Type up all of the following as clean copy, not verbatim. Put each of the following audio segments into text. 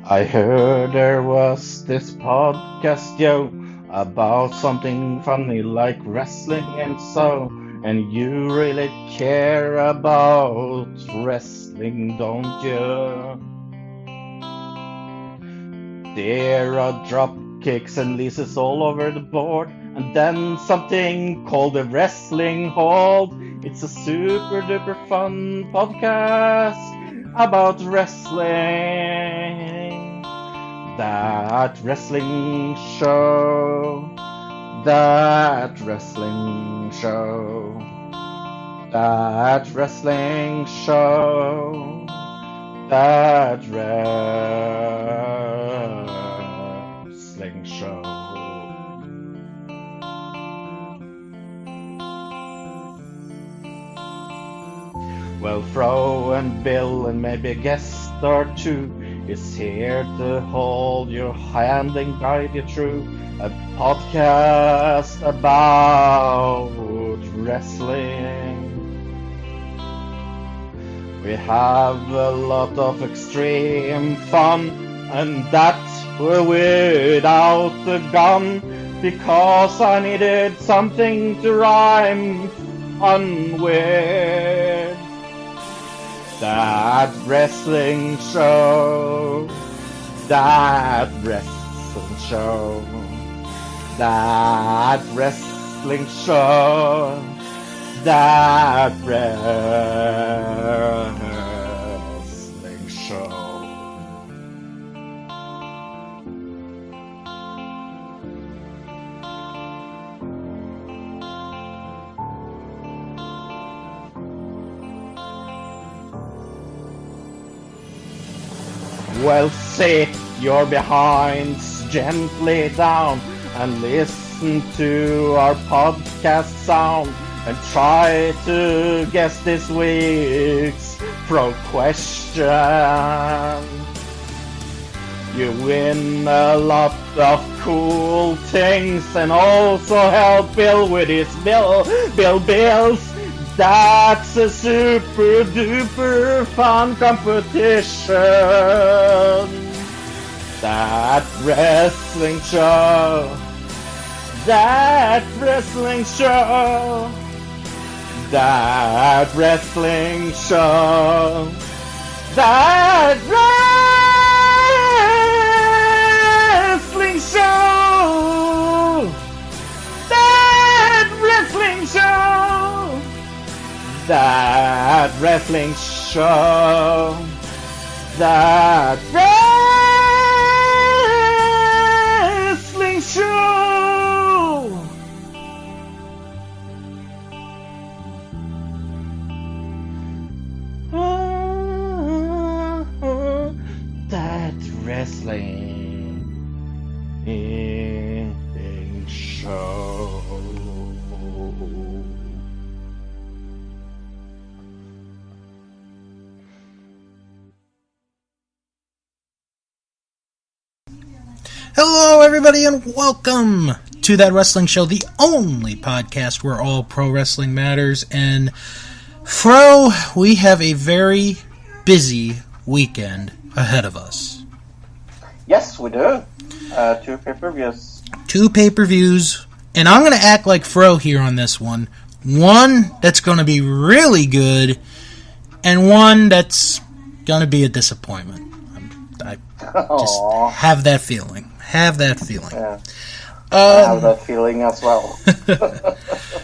I heard there was this podcast, yo, about something funny like wrestling and so. And you really care about wrestling, don't you? There are drop kicks and leases all over the board, and then something called a wrestling hold. It's a super duper fun podcast about wrestling. That wrestling show. That wrestling show. That wrestling show. That wrestling show. Well, Fro and Bill and maybe a guest or two is here to hold your hand and guide you through a podcast about wrestling. We have a lot of extreme fun, and that's without the gun, because I needed something to rhyme fun with. That wrestling show, that wrestling show, that wrestling show, that wrestling show. Well, sit your behinds gently down and listen to our podcast sound, and try to guess this week's pro question. You win a lot of cool things, and also help Bill with his bills. That's a super duper fun competition. That wrestling show. That wrestling show. That wrestling show. That wrestling show. That wrestling show. That wrestling show. That wrestling show. That wrestling show. Hello, everybody, and welcome to That Wrestling Show, the only podcast where all pro wrestling matters. And, Fro, we have a very busy weekend ahead of us. Yes, we do. 2 pay-per-views. 2 pay-per-views, and I'm going to act like Fro here on this one. One that's going to be really good, and one that's going to be a disappointment. I just have that feeling. Yeah. I have that feeling as well.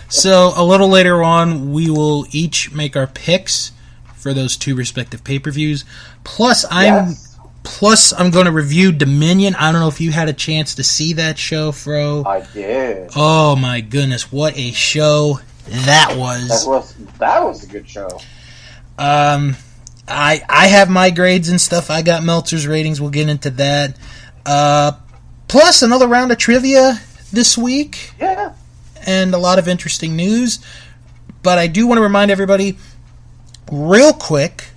So, a little later on, we will each make our picks for those 2 respective pay-per-views. Plus, I'm going to review Dominion. I don't know if you had a chance to see that show, Fro. I did. Oh, my goodness. What a show that was. That was a good show. I have my grades and stuff. I got Meltzer's ratings. We'll get into that. Plus, another round of trivia this week. Yeah. And a lot of interesting news. But I do want to remind everybody, real quick,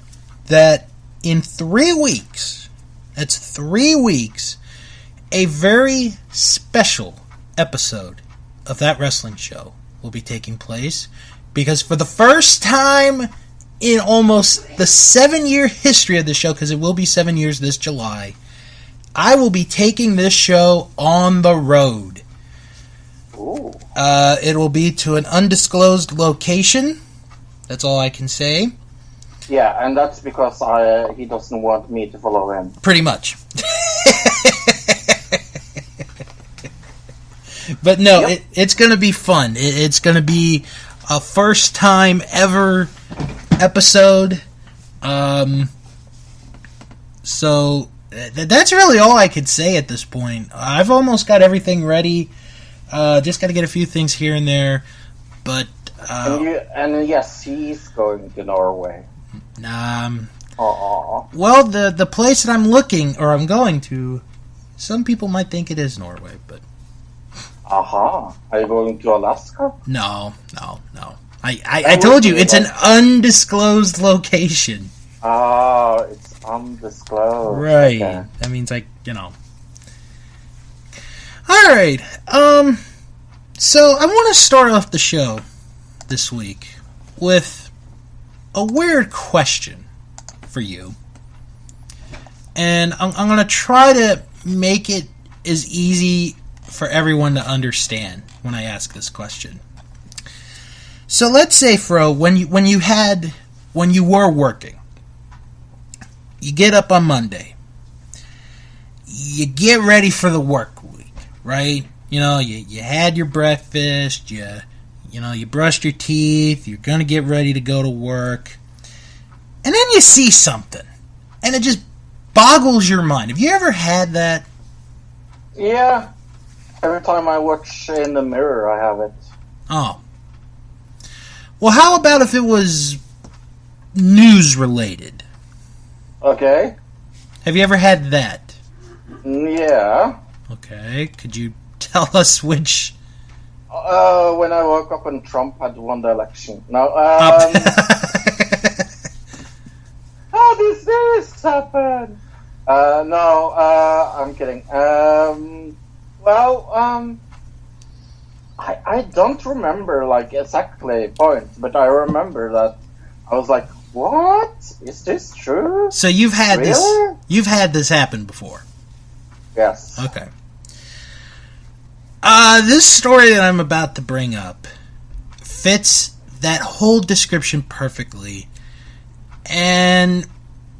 that in 3 weeks, that's 3 weeks, a very special episode of That Wrestling Show will be taking place. Because for the first time in almost the 7-year history of the show, because it will be 7 years this July, I will be taking this show on the road. Ooh. It will be to an undisclosed location. That's all I can say. Yeah, and that's because he doesn't want me to follow him. Pretty much. But no, Yep. it's going to be fun. It's going to be a first time ever episode. So that's really all I could say at this point. I've almost got everything ready. Just got to get a few things here and there. But and yes, he's going to Norway. Well, the place that I'm going to, some people might think it is Norway, but Aha. Are you going to Alaska? no. I told you, it's an undisclosed location. Oh, it's undisclosed. Right. Okay. That means, Alright. So, I want to start off the show this week with a weird question for you. And I'm going to try to make it as easy for everyone to understand when I ask this question. So let's say, Fro, when you were working, you get up on Monday, you get ready for the work week, right? You know, you had your breakfast, you brushed your teeth, you're gonna get ready to go to work, and then you see something, and it just boggles your mind. Have you ever had that? Yeah. Every time I watch in the mirror, I have it. Oh. Well, how about if it was news related? Okay. Have you ever had that? Yeah. Okay. Could you tell us which? When I woke up and Trump had won the election. No. How did this happen? No. I'm kidding. I don't remember exactly points, but I remember that I was like, "What? Is this true?" So you've had Really? this. You've had this happen before. Yes. Okay. This story that I'm about to bring up fits that whole description perfectly, and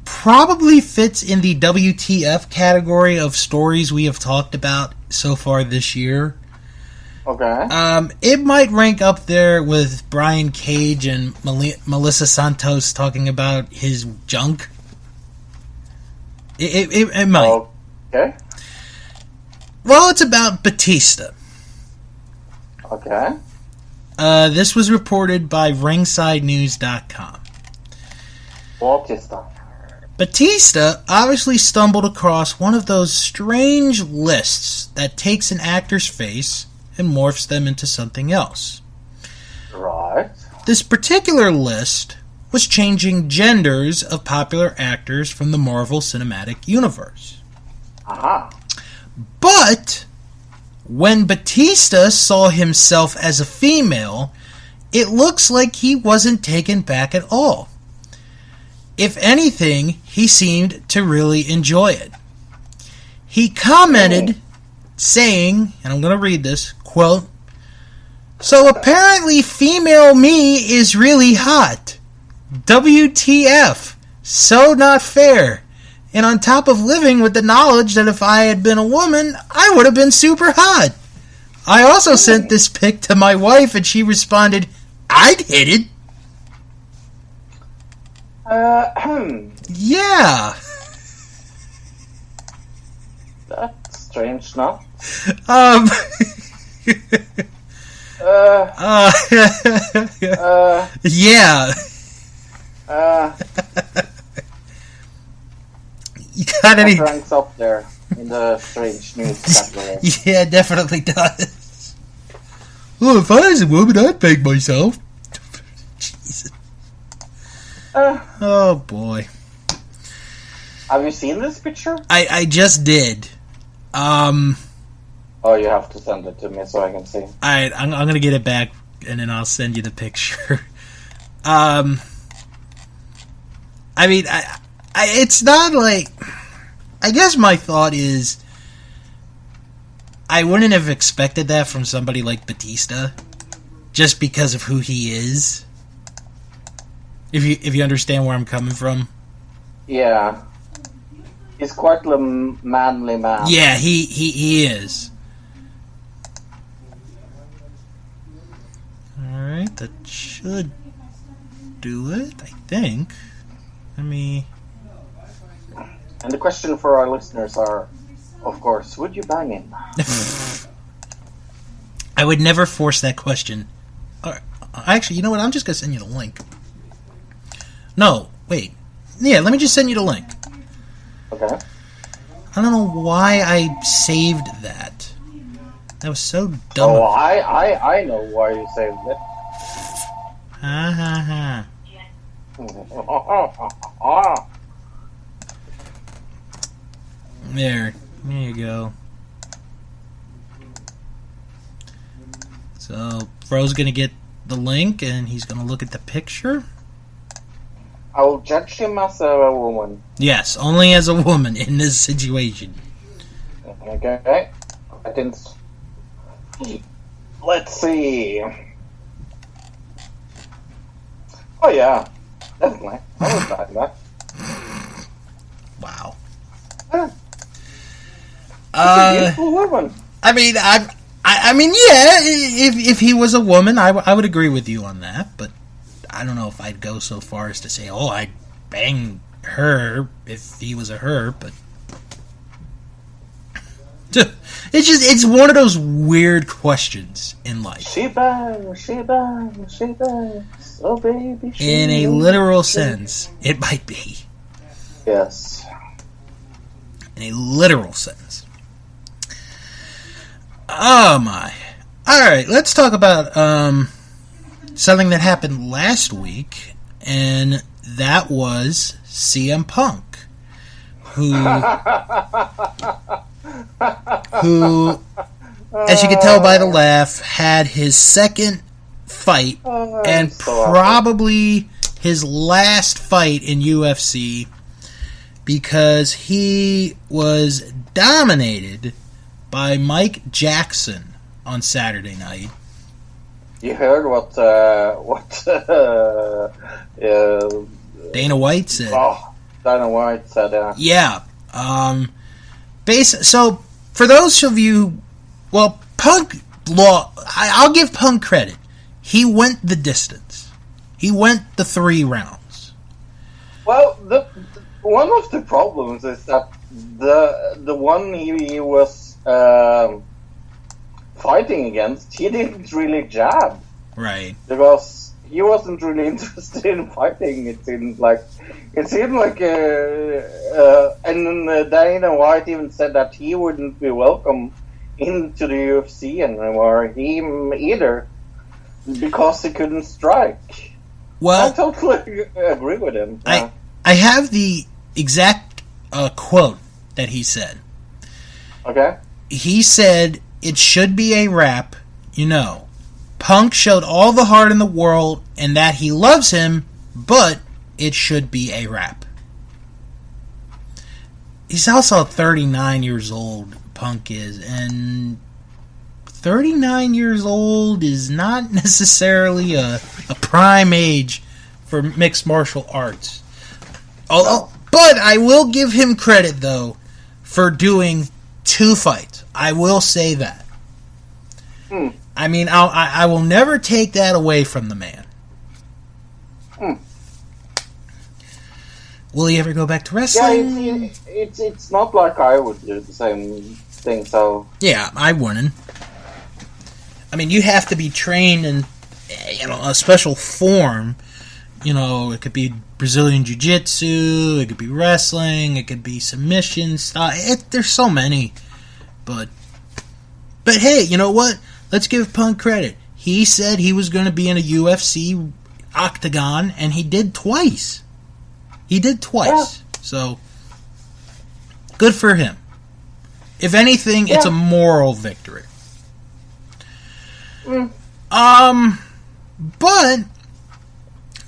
probably fits in the WTF category of stories we have talked about so far this year. Okay. It might rank up there with Brian Cage and Melissa Santos talking about his junk. It might. Okay. Well, it's about Batista. Okay. This was reported by RingsideNews.com. What is that? Batista obviously stumbled across one of those strange lists that takes an actor's face and morphs them into something else. Right. This particular list was changing genders of popular actors from the Marvel Cinematic Universe. Aha. But when Batista saw himself as a female, it looks like he wasn't taken back at all. If anything, he seemed to really enjoy it. He commented saying, and I'm going to read this, quote, "So apparently female me is really hot. WTF. So not fair. And on top of living with the knowledge that if I had been a woman, I would have been super hot. I also sent this pic to my wife and she responded, I'd hit it." Yeah. That's strange, no? Yeah. You got any? That ranks up there in the strange news category. Yeah, it definitely does. Well, if I was a woman, I'd bang myself. Jesus. Oh boy. Have you seen this picture? I just did. Oh, you have to send it to me so I can see. Alright, I'm gonna get it back and then I'll send you the picture. I mean, it's not like... I guess my thought is, I wouldn't have expected that from somebody like Batista, just because of who he is. If you understand where I'm coming from. Yeah. He's quite a manly man. Yeah, he is. Alright, that should do it, I think. Let me... And the question for our listeners are, of course, would you bang him? I would never force that question. Actually, you know what? I'm just going to send you the link. No, wait. Yeah, let me just send you the link. Okay. I don't know why I saved that. That was so dumb. Oh, I know why you saved it. Ha ha Ah. There you go. So, Fro's gonna get the link and he's gonna look at the picture. I will judge him as a woman. Yes, only as a woman in this situation. Okay. I didn't. Let's see. Oh yeah, definitely. I was back that. Wow. Yeah. It's a beautiful woman. I mean, I mean, yeah. If he was a woman, I would agree with you on that. But I don't know if I'd go so far as to say, oh, I'd bang her if he was a her. But it's one of those weird questions in life. She bangs, she bangs, she bangs. Oh baby. In a literal sense, it might be. Yes. In a literal sense. Oh my. Alright, let's talk about something that happened last week, and that was CM Punk, who, as you can tell by the laugh, had his second fight, and probably his last fight in UFC, because he was dominated by Mike Jackson on Saturday night. You heard what Dana White said. Oh, Dana White said, yeah. So, for those of you, well, Punk, I'll give Punk credit. He went the distance. He went the 3 rounds. Well, one of the problems is that the one he was fighting against, he didn't really jab. Right. Because he wasn't really interested in fighting, it seemed like. And Dana White even said that he wouldn't be welcome into the UFC anymore, him either, because he couldn't strike. Well, I totally agree with him. I have the exact quote that he said. Okay. He said, "It should be a wrap, you know. Punk showed all the heart in the world and that he loves him, but it should be a wrap." He's also 39 years old, Punk is, and 39 years old is not necessarily a prime age for mixed martial arts. But I will give him credit, though, for doing 2 fights. I will say that. I mean, I will never take that away from the man. Will he ever go back to wrestling? Yeah, it's not like I would do the same thing, so... Yeah, I wouldn't. I mean, you have to be trained in a special form. You know, it could be Brazilian Jiu-Jitsu, it could be wrestling, it could be submission style. There's so many. But hey, you know what? Let's give Punk credit. He said he was going to be in a UFC octagon, and he did twice. Yeah. So, good for him. If anything, it's a moral victory. But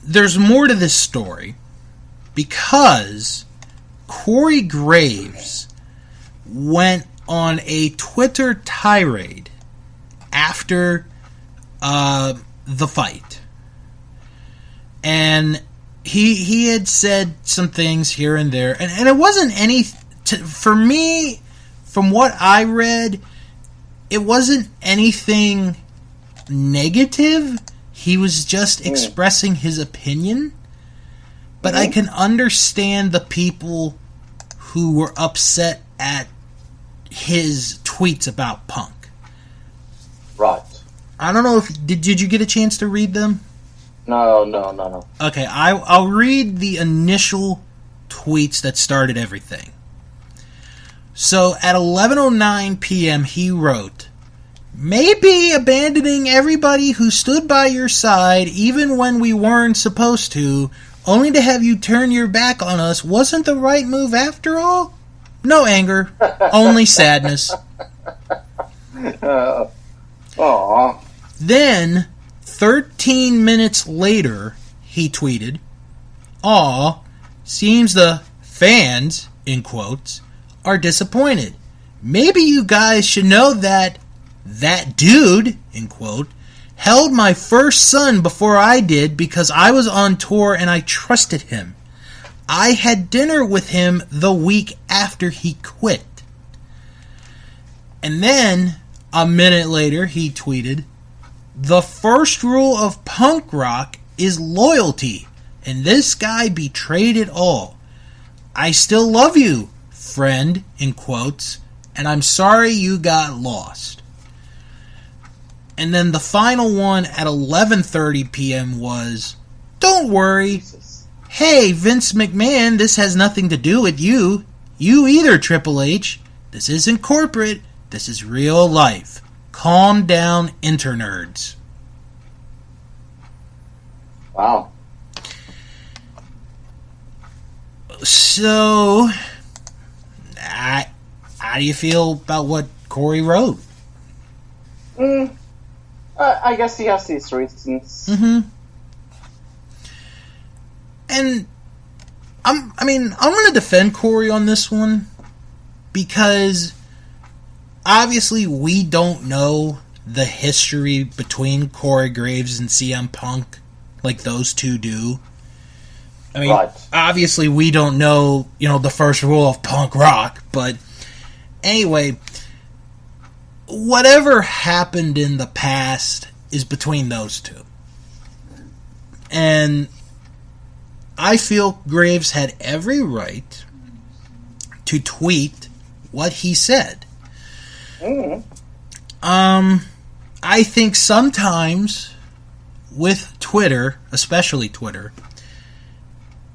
there's more to this story, because Corey Graves went on a Twitter tirade after the fight. And he had said some things here and there. And it wasn't any... For me, from what I read, it wasn't anything negative. He was just expressing his opinion. But I can understand the people who were upset at his tweets about Punk. Right. I don't know if... Did you get a chance to read them? No. Okay, I'll read the initial tweets that started everything. So, at 11:09 p.m., he wrote, "Maybe abandoning everybody who stood by your side, even when we weren't supposed to, only to have you turn your back on us, wasn't the right move after all? No anger, only sadness." Aww. Then, 13 minutes later, he tweeted, "Aw, seems the fans," in quotes, "are disappointed. Maybe you guys should know that dude," in quote, "held my first son before I did because I was on tour and I trusted him. I had dinner with him the week after he quit." And then, a minute later, he tweeted, "The first rule of punk rock is loyalty, and this guy betrayed it all. I still love you, friend," in quotes, "and I'm sorry you got lost." And then the final one at 11:30 p.m. was, "Don't worry. Hey, Vince McMahon, this has nothing to do with you. You either, Triple H. This isn't corporate. This is real life. Calm down, internerds." Wow. So, how do you feel about what Corey wrote? I guess he has his reasons. Mm-hmm. And I'm going to defend Corey on this one because obviously we don't know the history between Corey Graves and CM Punk like those two do. I mean, right. Obviously we don't know, the first rule of punk rock, but anyway, whatever happened in the past is between those two. And I feel Graves had every right to tweet what he said. I think sometimes with Twitter, especially Twitter,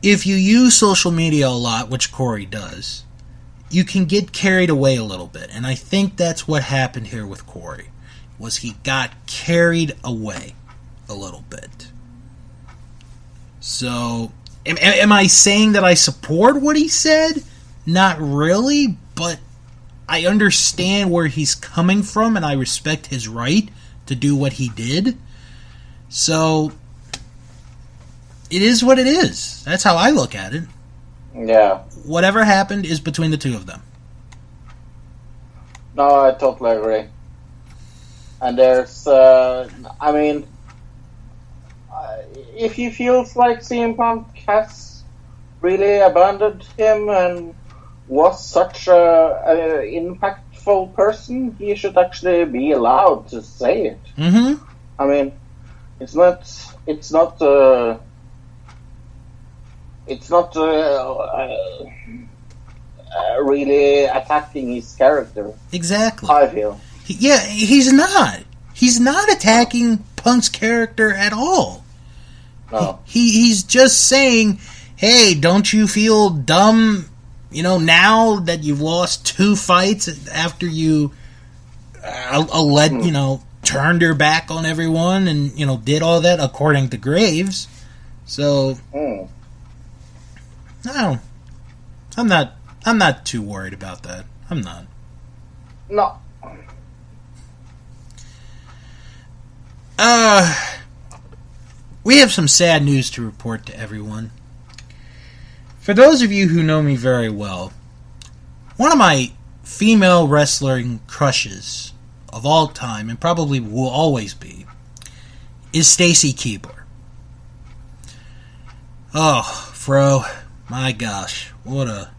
if you use social media a lot, which Corey does, you can get carried away a little bit. And I think that's what happened here with Corey, was he got carried away a little bit. So, am I saying that I support what he said? Not really, but I understand where he's coming from, and I respect his right to do what he did. So, it is what it is. That's how I look at it. Yeah. Whatever happened is between the two of them. No, I totally agree. And there's, if he feels like CM Punk has really abandoned him and was such a impactful person, he should actually be allowed to say it. Mm-hmm. I mean, it's not really attacking his character. Exactly. I feel. He's not. He's not attacking Punk's character at all. No. He's just saying, hey, don't you feel dumb, now that you've lost 2 fights after you turned your back on everyone and, did all that according to Graves. So, no, I'm not too worried about that. I'm not. No. We have some sad news to report to everyone. For those of you who know me very well, one of my female wrestling crushes of all time, and probably will always be, is Stacy Keibler. Oh, Fro, my gosh, what a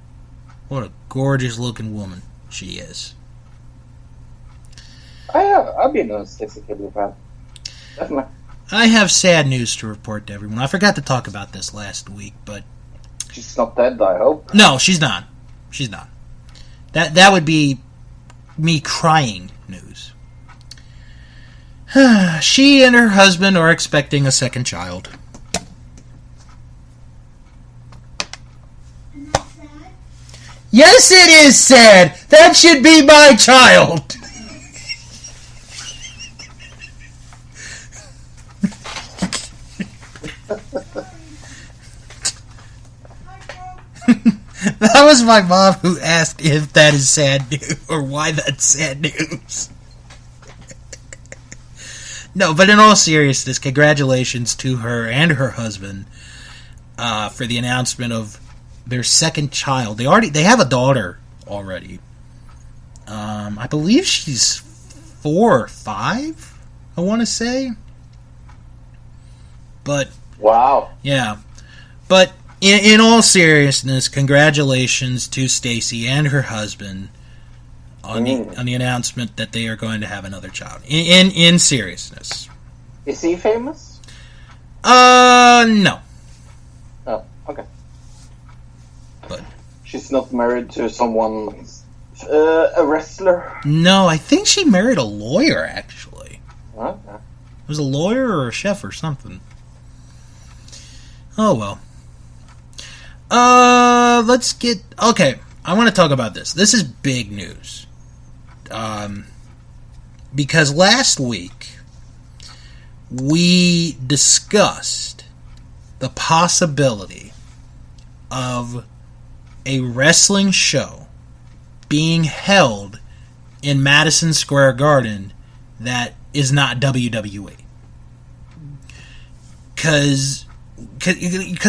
gorgeous looking woman she is. I've been a Stacy Keibler fan. Definitely. I have sad news to report to everyone. I forgot to talk about this last week, but she's not dead, I hope. No, she's not. She's not. That would be me crying news. She and her husband are expecting a second child. Yes, it is sad. That should be my child. That was my mom who asked if that is sad news, or why that's sad news. No, but in all seriousness, congratulations to her and her husband for the announcement of their second child. They have a daughter already. I believe she's 4 or 5, I want to say. But wow. Yeah. But in all seriousness, congratulations to Stacy and her husband on the announcement that they are going to have another child. In seriousness. Is he famous? No. Oh, okay. But she's not married to someone, a wrestler? No, I think she married a lawyer, actually. Okay. It was a lawyer or a chef or something. Oh, well. Let's get... Okay, I want to talk about this. This is big news. Because last week, we discussed the possibility of a wrestling show being held in Madison Square Garden that is not WWE. Because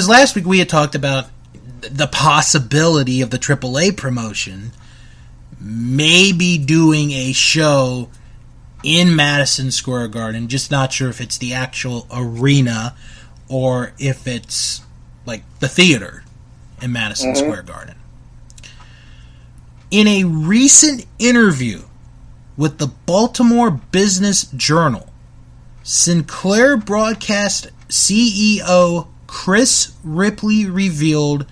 last week we had talked about the possibility of the AAA promotion maybe doing a show in Madison Square Garden. Just not sure if it's the actual arena or if it's like the theater in Madison Square Garden. In a recent interview with the Baltimore Business Journal, Sinclair broadcast CEO Chris Ripley revealed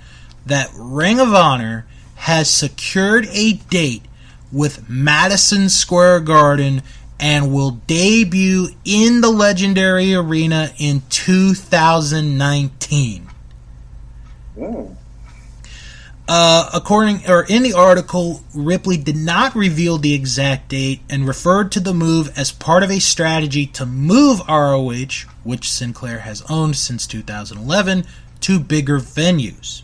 that Ring of Honor has secured a date with Madison Square Garden and will debut in the legendary arena in 2019. Mm. In the article, Ripley did not reveal the exact date and referred to the move as part of a strategy to move ROH, which Sinclair has owned since 2011, to bigger venues.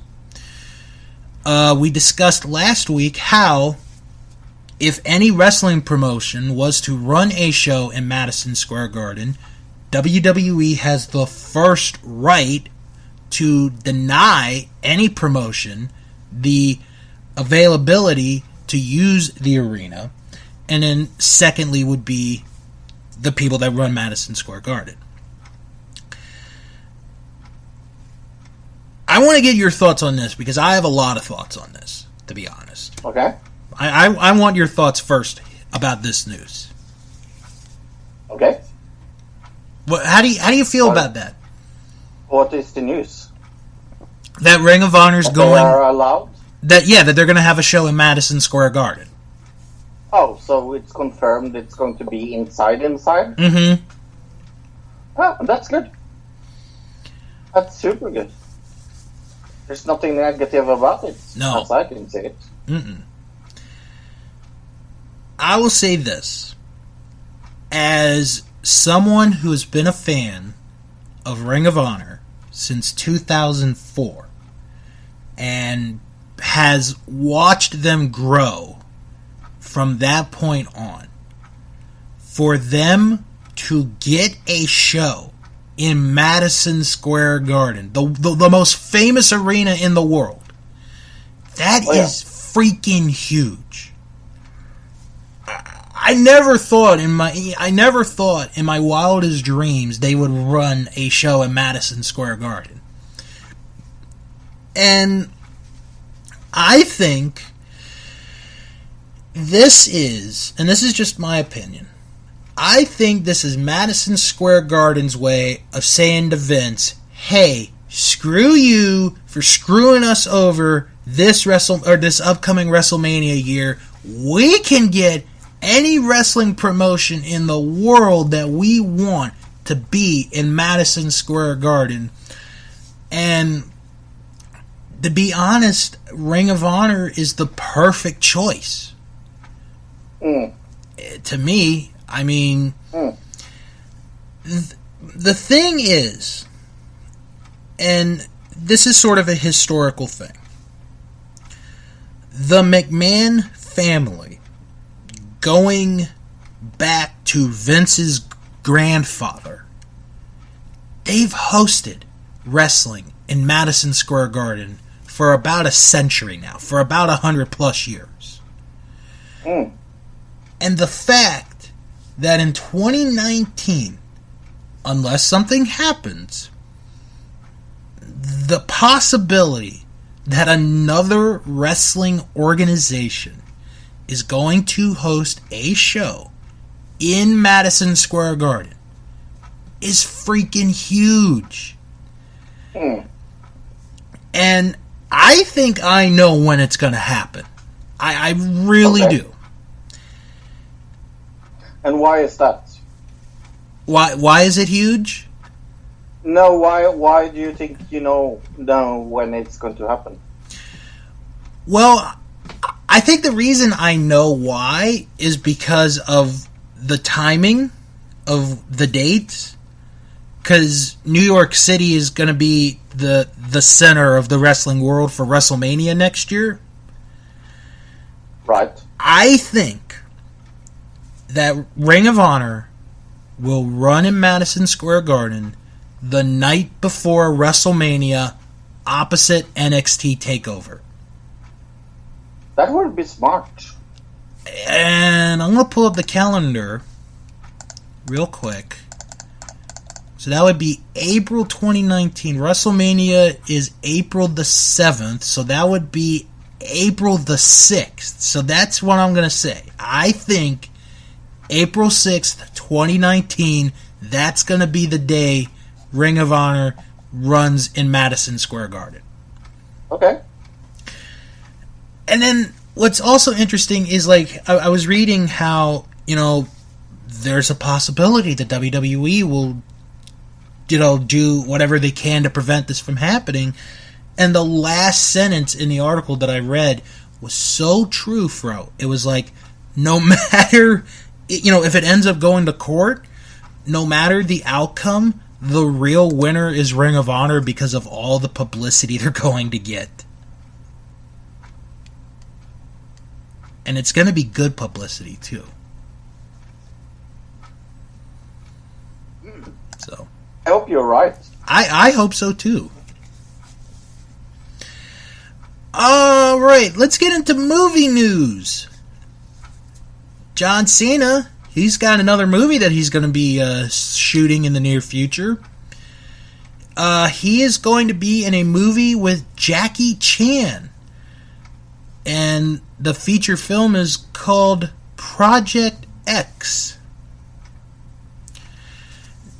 We discussed last week how, if any wrestling promotion was to run a show in Madison Square Garden, WWE has the first right to deny any promotion the availability to use the arena, and then secondly would be the people that run Madison Square Garden. I want to get your thoughts on this because I have a lot of thoughts on this, to be honest. Okay. I want your thoughts first about this news. Okay. How do you feel about that? What is the news? That Ring of Honor's That going. They are allowed? That they're going to have a show in Madison Square Garden. Oh, so it's confirmed it's going to be inside? Mm-hmm. Oh, that's good. That's super good. There's nothing negative about it. No. As I can see it. Mm-mm. I will say this. As someone who has been a fan of Ring of Honor since 2004 and has watched them grow from that point on, for them to get a show in Madison Square Garden, the most famous arena in the world, that is freaking huge. I never thought in my wildest dreams they would run a show in Madison Square Garden. And I think this is just my opinion, I think this is Madison Square Garden's way of saying to Vince, hey, screw you for screwing us over this upcoming WrestleMania year. We can get any wrestling promotion in the world that we want to be in Madison Square Garden. And to be honest, Ring of Honor is the perfect choice. To me, I mean, the thing is, and this is sort of a historical thing, the McMahon family, going back to Vince's grandfather, they've hosted wrestling in Madison Square Garden for about a century now, for about 100 plus years. And the fact that in 2019, unless something happens, the possibility that another wrestling organization is going to host a show in Madison Square Garden is freaking huge. And I think I know when it's going to happen. I really do. And why is that? Why is it huge? No, why do you think you know when it's going to happen? Well, I think the reason I know why is because of the timing of the dates. Because New York City is going to be the center of the wrestling world for WrestleMania next year. Right. I think that Ring of Honor will run in Madison Square Garden the night before WrestleMania opposite NXT TakeOver. That would be smart. And I'm going to pull up the calendar real quick. So that would be April 2019. WrestleMania is April the 7th, so that would be April the 6th. So that's what I'm going to say. I think April 6th, 2019, that's going to be the day Ring of Honor runs in Madison Square Garden. Okay. And then what's also interesting is, like, I was reading how, there's a possibility that WWE will, do whatever they can to prevent this from happening. And the last sentence in the article that I read was so true, Fro. It was like, no matter, if it ends up going to court, no matter the outcome, the real winner is Ring of Honor because of all the publicity they're going to get. And it's going to be good publicity, too. So I hope you're right. I hope so, too. Alright, let's get into movie news. John Cena, he's got another movie that he's going to be shooting in the near future. He is going to be in a movie with Jackie Chan. And the feature film is called Project X.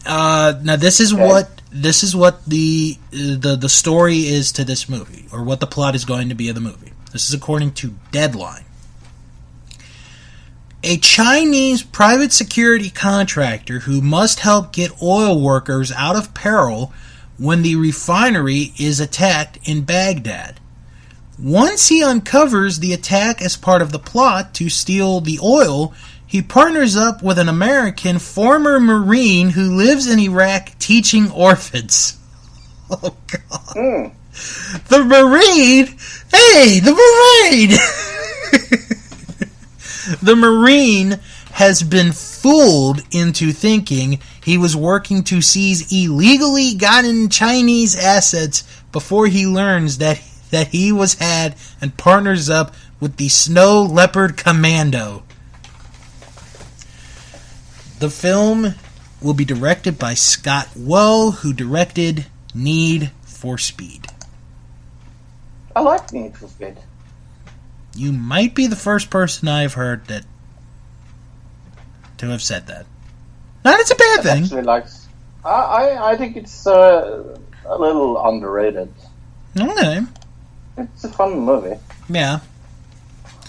Now this is what the story is to this movie, or what the plot is going to be of the movie. This is according to Deadline. A Chinese private security contractor who must help get oil workers out of peril when the refinery is attacked in Baghdad. Once he uncovers the attack as part of the plot to steal the oil, he partners up with an American former Marine who lives in Iraq teaching orphans. Oh, God. The Marine! Hey, the Marine! The Marine has been fooled into thinking he was working to seize illegally gotten Chinese assets before he learns that he was had and partners up with the Snow Leopard Commando. The film will be directed by Scott Woe, who directed Need for Speed. I like Need for Speed. You might be the first person I've heard to have said that. Not it's a bad thing. Actually likes. I think it's a little underrated. Okay. It's a fun movie. Yeah.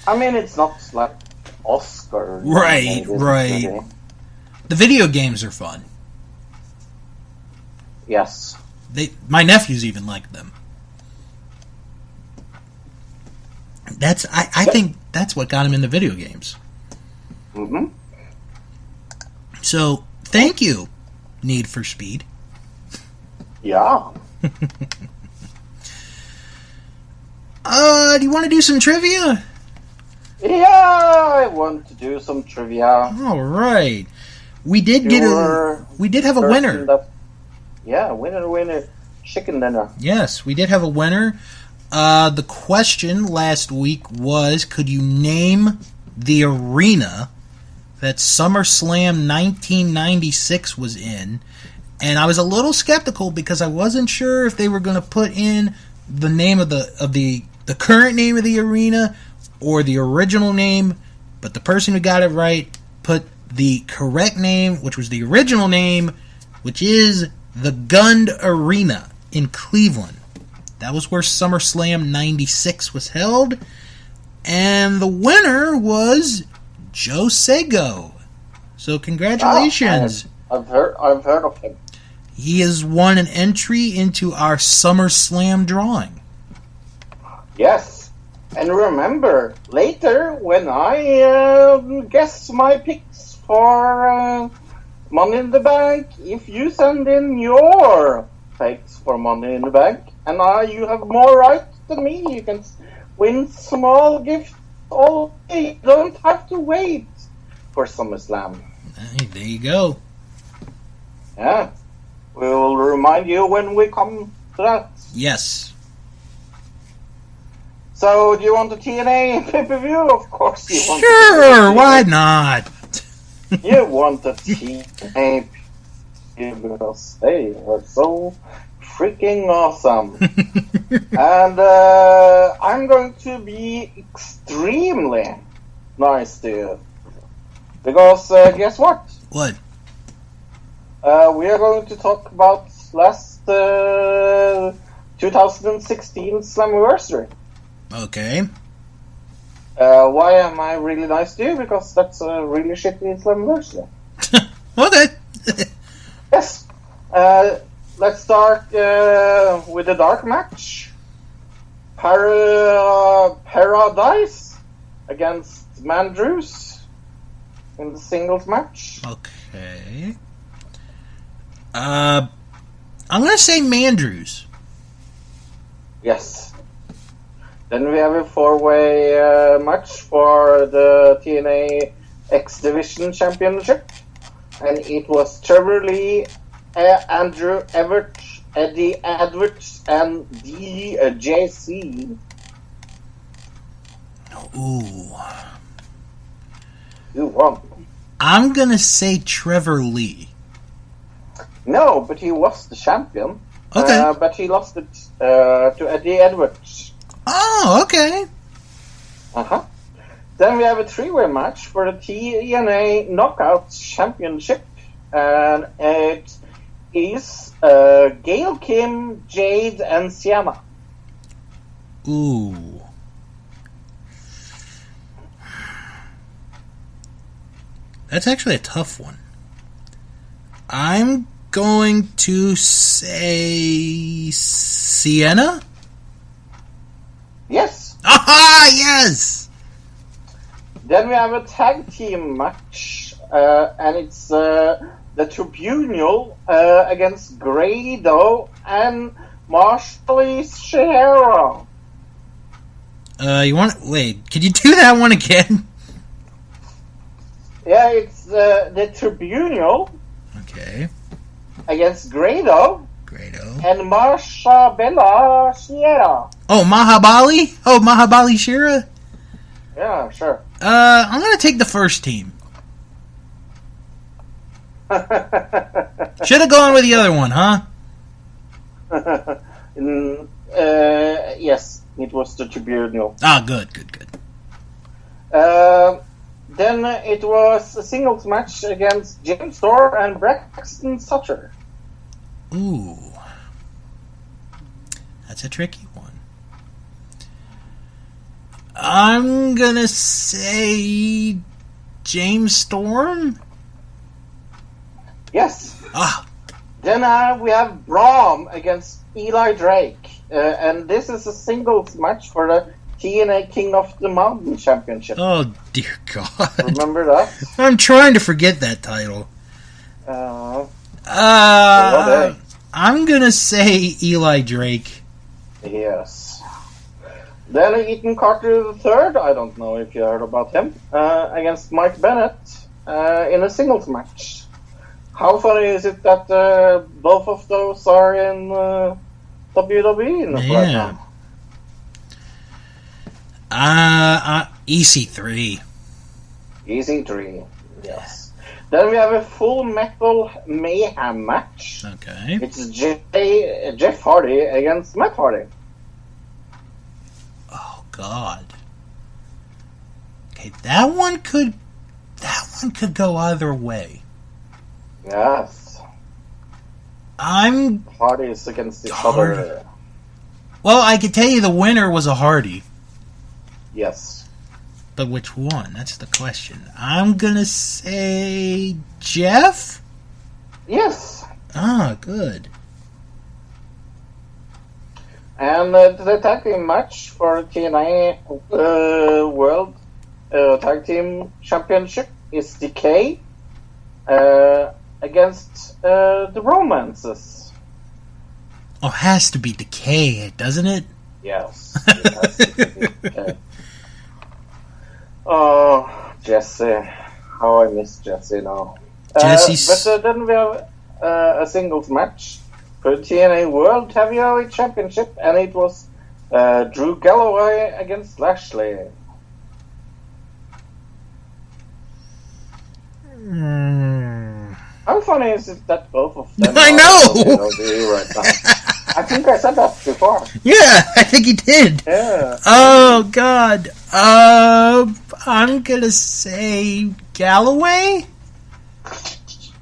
I mean, it's not like Oscar. Right. Movie. The video games are fun. Yes. My nephews even like them. I think that's what got him into video games. Mm-hmm. So, thank you, Need for Speed. Yeah. Do you want to do some trivia? Yeah, I want to do some trivia. All right. We did have a winner. Winner, chicken dinner. Yes, we did have a winner. The question last week was, could you name the arena that SummerSlam 1996 was in? And I was a little skeptical because I wasn't sure if they were going to put in the name of the current name of the arena or the original name, but the person who got it right put the correct name, which was the original name, which is the Gund Arena in Cleveland. That was where SummerSlam 96 was held. And the winner was Joe Sego. So congratulations. I've heard of him. He has won an entry into our SummerSlam drawing. Yes. And remember, later when I guess my picks for Money in the Bank, if you send in your picks for Money in the Bank, and you have more right than me, you can win small gifts all day. You don't have to wait for SummerSlam. Hey, there you go. Yeah. We will remind you when we come to that. Yes. So, do you want the TNA pay-per-view? Of course you want. Sure, why not? You want the TNA because they are so freaking awesome. And I'm going to be extremely nice to you. Because guess what? What? We are going to talk about last 2016 Slammiversary. Okay. Why am I really nice to you? Because that's a really shitty Slammiversary. Okay. Yes. Let's start with the dark match. Paradise against Mandrews in the singles match. Okay. I'm going to say Mandrews. Yes. Then we have a four-way match for the TNA X Division Championship. And it was Trevor Lee, Andrew Everett, Eddie Edwards, and DJC. Ooh. Who won? I'm going to say Trevor Lee. No, but he was the champion. Okay. But he lost it to Eddie Edwards. Oh, okay. Uh-huh. Then we have a three-way match for the TNA Knockout Championship. And it is Gail Kim, Jade, and Sienna. Ooh. That's actually a tough one. I'm going to say Sienna? Yes. Aha! Yes! Then we have a tag team match, and it's the Tribunal against Grado and Marshall Sierra. You want? Wait, could you do that one again? Yeah, it's the Tribunal. Okay. Against Grado. And Marsha Bella Sierra. Oh, Mahabali? Oh, Mahabali Shira? Yeah, sure. I'm gonna take the first team. Should have gone with the other one, huh? Yes, it was the tribunal. Ah, good. Then it was a singles match against James Storr and Braxton Sutter. Ooh. That's a tricky one. I'm gonna say James Storm? Yes. Ah. Then we have Braum against Eli Drake. And this is a singles match for the TNA King of the Mountain Championship. Oh, dear God. Remember that? I'm trying to forget that title. I'm gonna say Eli Drake. Yes. Then Ethan Carter III, I don't know if you heard about him, against Mike Bennett in a singles match. How funny is it that both of those are in WWE right now? EC3. EC3, yes. Then we have a Full Metal Mayhem match. Okay. It's Jeff Hardy against Matt Hardy. Oh God. Okay, that one could go either way. Yes. Hardy is against each other. Well, I could tell you the winner was a Hardy. Yes. But which one? That's the question. I'm gonna say Jeff? Yes. Ah, good. And the tag team match for TNA World Tag Team Championship is Decay against the Romances. Oh, it has to be Decay, doesn't it? Yes. It has to be Decay. Oh, Jesse. How I miss Jesse now. But then we have a singles match for the TNA World Heavyweight Championship, and it was Drew Galloway against Lashley. How funny is it that both of them I know! Right now? I think I said that before. Yeah, I think he did. Yeah. Oh, God. I'm gonna say Galloway?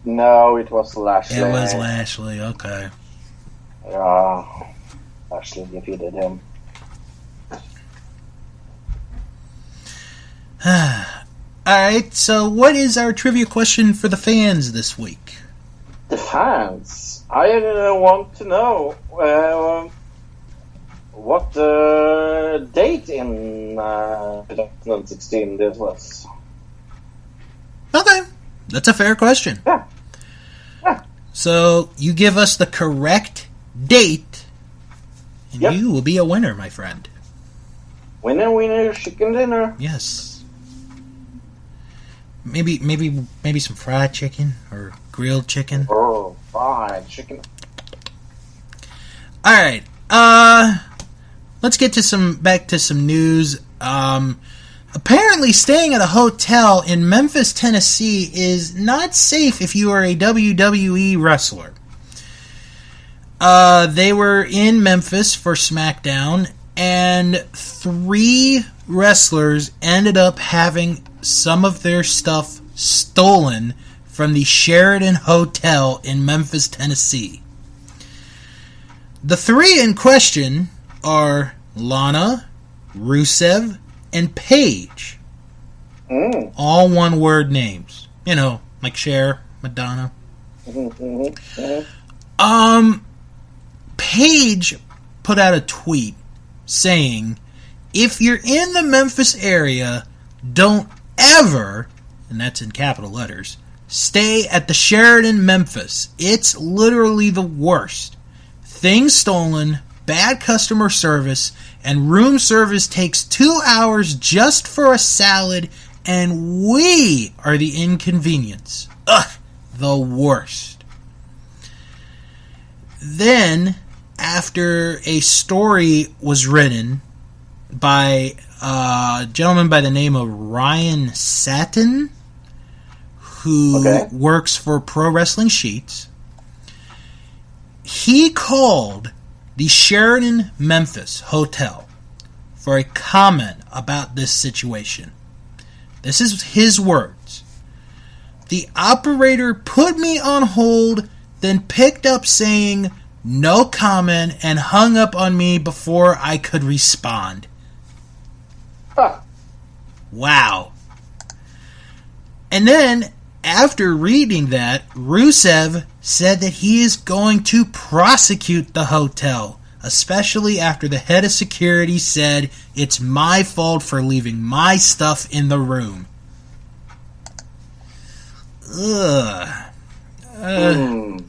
No, it was Lashley. It was Lashley, okay. Yeah, Lashley defeated him. Alright, so what is our trivia question for the fans this week? The fans? I want to know what date in 2016 this was. Okay, that's a fair question. Yeah. So, you give us the correct date, and Yep. you will be a winner, my friend. Winner, chicken dinner. Yes. Maybe some fried chicken or grilled chicken. Oh, fried chicken. All right. Let's get to back to some news. Apparently, staying at a hotel in Memphis, Tennessee, is not safe if you are a WWE wrestler. They were in Memphis for SmackDown, and 3 wrestlers ended up having some of their stuff stolen from the Sheraton Hotel in Memphis, Tennessee. The 3 in question are Lana, Rusev, and Paige. All one-word names. You know, like Cher, Madonna. Paige put out a tweet saying, if you're in the Memphis area, don't ever, and that's in capital letters, stay at the Sheraton Memphis. It's literally the worst. Things stolen, bad customer service, and room service takes 2 hours just for a salad, and we are the inconvenience. Ugh, the worst. Then, after a story was written by a gentleman by the name of Ryan Satin, who works for Pro Wrestling Sheets. He called the Sheraton Memphis Hotel for a comment about this situation. This is his words. The operator put me on hold, then picked up saying no comment and hung up on me before I could respond. Huh. Wow. And then, after reading that, Rusev said that he is going to prosecute the hotel, especially after the head of security said it's my fault for leaving my stuff in the room. Ugh.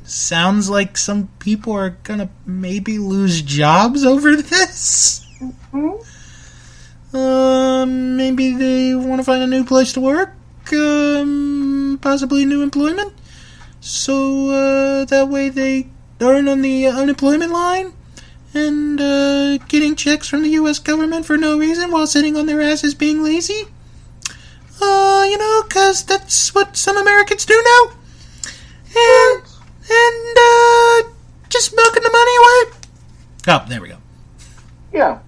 Sounds like some people are gonna maybe lose jobs over this. Maybe they want to find a new place to work. Possibly new employment. So that way they aren't on the unemployment line and getting checks from the U.S. government for no reason while sitting on their asses being lazy. Because that's what some Americans do now. And just milking the money away. Oh, there we go. Yeah.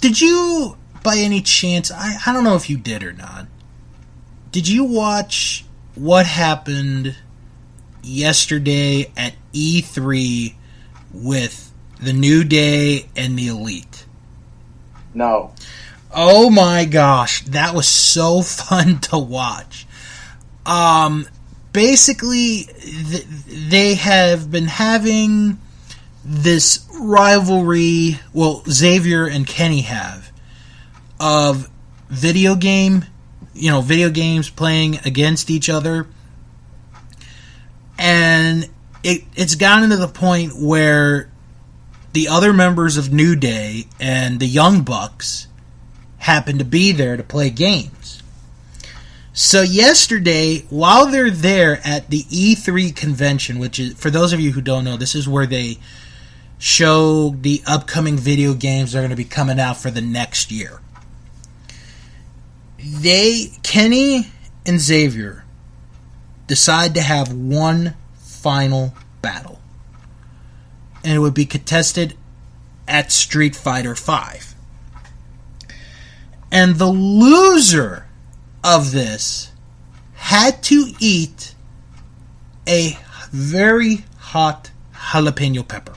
Did you, by any chance, I don't know if you did or not, did you watch what happened yesterday at E3 with the New Day and the Elite? No. Oh my gosh, that was so fun to watch. Basically, they have been having this rivalry, well, Xavier and Kenny have, of video games playing against each other. And it's gotten to the point where the other members of New Day and the Young Bucks happen to be there to play games. So yesterday, while they're there at the E3 convention, which is, for those of you who don't know, this is where they show the upcoming video games that are going to be coming out for the next year. Kenny and Xavier decide to have one final battle. And it would be contested at Street Fighter V. And the loser of this had to eat a very hot jalapeno pepper.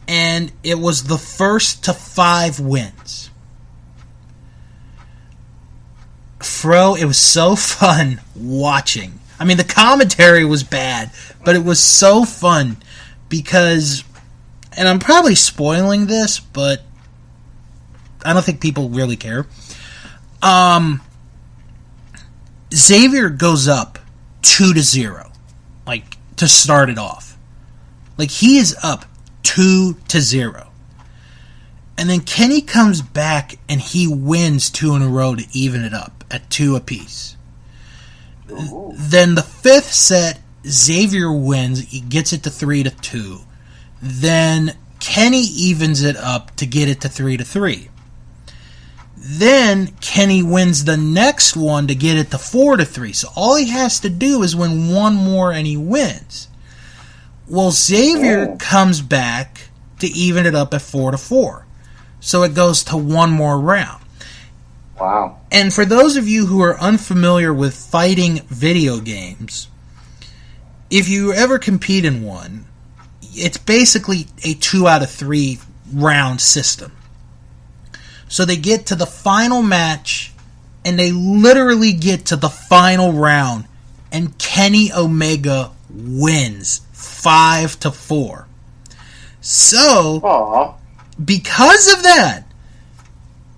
And it was the first to 5 wins. Fro, it was so fun watching. I mean, the commentary was bad, but it was so fun because, and I'm probably spoiling this, but I don't think people really care. Xavier goes up 2-0, like, to start it off. Like, he is up 2-0. And then Kenny comes back and he wins 2 in a row to even it up at 2 apiece. Ooh. Then the 5th set, Xavier wins. He gets it to 3-2. Then Kenny evens it up to get it to 3-3. Then Kenny wins the next one to get it to 4-3. So all he has to do is win one more and he wins. Well, Xavier comes back to even it up at 4-4. So it goes to one more round. Wow. And for those of you who are unfamiliar with fighting video games, if you ever compete in one, it's basically a 2 out of 3 round system. So they get to the final match, and they literally get to the final round, and Kenny Omega wins 5-4. So, because of that,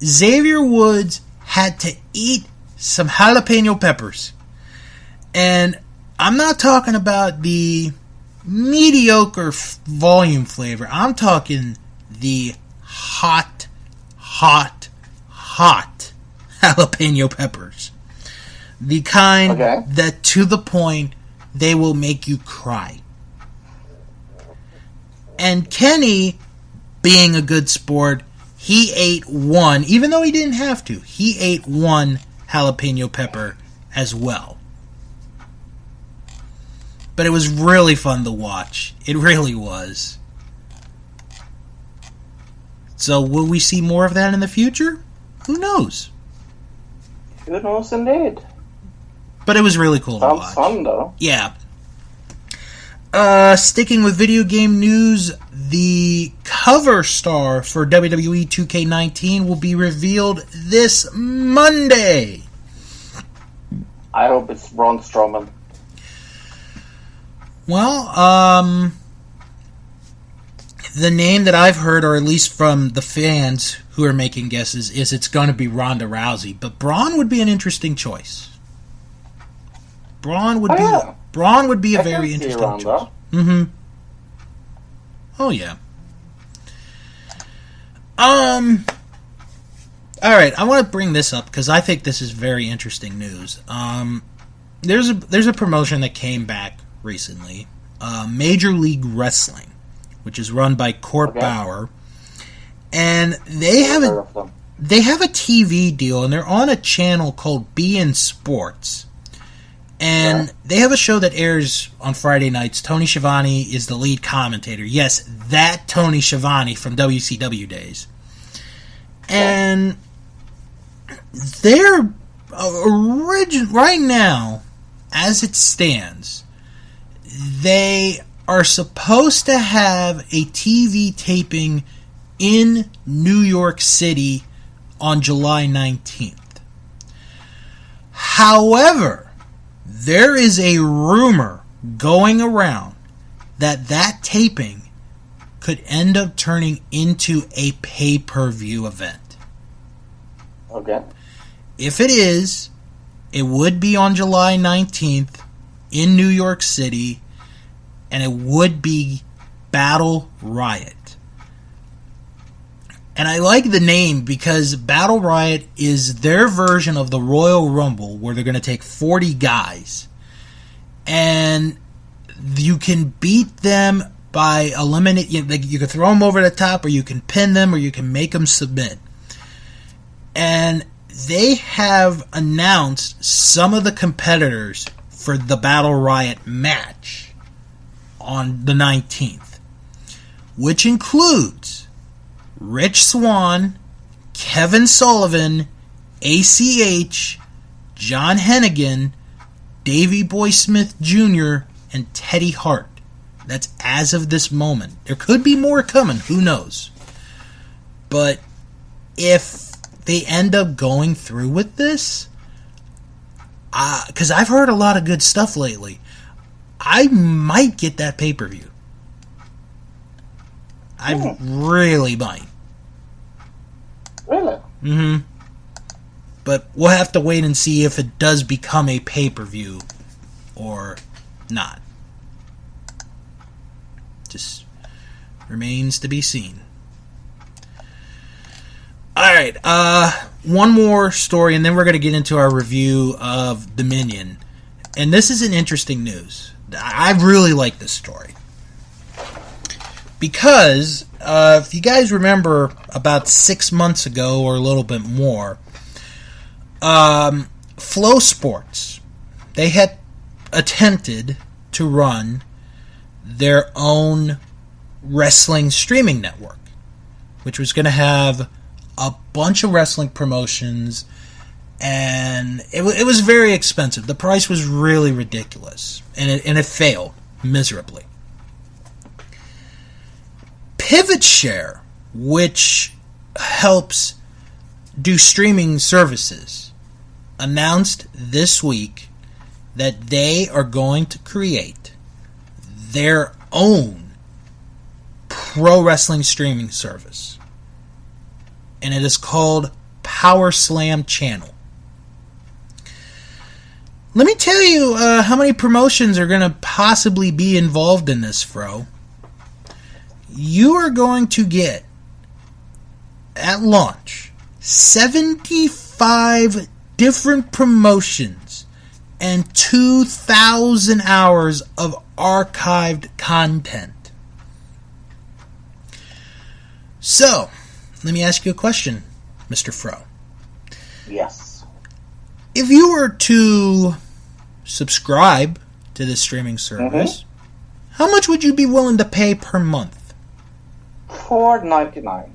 Xavier Woods had to eat some jalapeno peppers. And I'm not talking about the mediocre volume flavor. I'm talking the hot jalapeno peppers. The kind that, to the point, they will make you cry. And Kenny, being a good sport, he ate one, even though he didn't have to, he ate one jalapeno pepper as well. But it was really fun to watch. It really was. So will we see more of that in the future? Who knows? Who knows indeed. But it was really cool to watch. Sounds fun though. Yeah. Sticking with video game news, the cover star for WWE 2K19 will be revealed this Monday. I hope it's Braun Strowman. Well, the name that I've heard, or at least from the fans who are making guesses, is it's going to be Ronda Rousey. But Braun would be an interesting choice. Braun would be a very interesting choice. Mm-hmm. Oh yeah. All right, I want to bring this up because I think this is very interesting news. There's a promotion that came back recently, Major League Wrestling, which is run by Court Bauer, and they have a TV deal, and they're on a channel called beIN Sports. And they have a show that airs on Friday nights. Tony Schiavone is the lead commentator. Yes, that Tony Schiavone from WCW days. And they're right now, as it stands, they are supposed to have a TV taping in New York City on July 19th. However, there is a rumor going around that taping could end up turning into a pay-per-view event. Okay. If it is, it would be on July 19th in New York City, and it would be Battle Riot. And I like the name because Battle Riot is their version of the Royal Rumble, where they're going to take 40 guys. And you can beat them by eliminating... You can throw them over the top, or you can pin them, or you can make them submit. And they have announced some of the competitors for the Battle Riot match on the 19th, which includes Rich Swann, Kevin Sullivan, ACH, John Hennigan, Davey Boy Smith Jr., and Teddy Hart. That's as of this moment. There could be more coming, who knows. But if they end up going through with this, because I've heard a lot of good stuff lately, I might get that pay-per-view. I really might. Really? Mm-hmm. But we'll have to wait and see if it does become a pay-per-view or not. Just remains to be seen. Alright, one more story, and then we're going to get into our review of Dominion. And this is an interesting news. I really like this story. Because, if you guys remember, about 6 months ago, or a little bit more, Flow Sports, they had attempted to run their own wrestling streaming network, which was going to have a bunch of wrestling promotions, and it was very expensive. The price was really ridiculous, and it failed miserably. PivotShare, which helps do streaming services, announced this week that they are going to create their own pro wrestling streaming service. And it is called Power Slam Channel. Let me tell you how many promotions are going to possibly be involved in this, Fro. You are going to get, at launch, 75 different promotions and 2,000 hours of archived content. So, let me ask you a question, Mr. Fro. Yes. If you were to subscribe to this streaming service, how much would you be willing to pay per month? $4.99.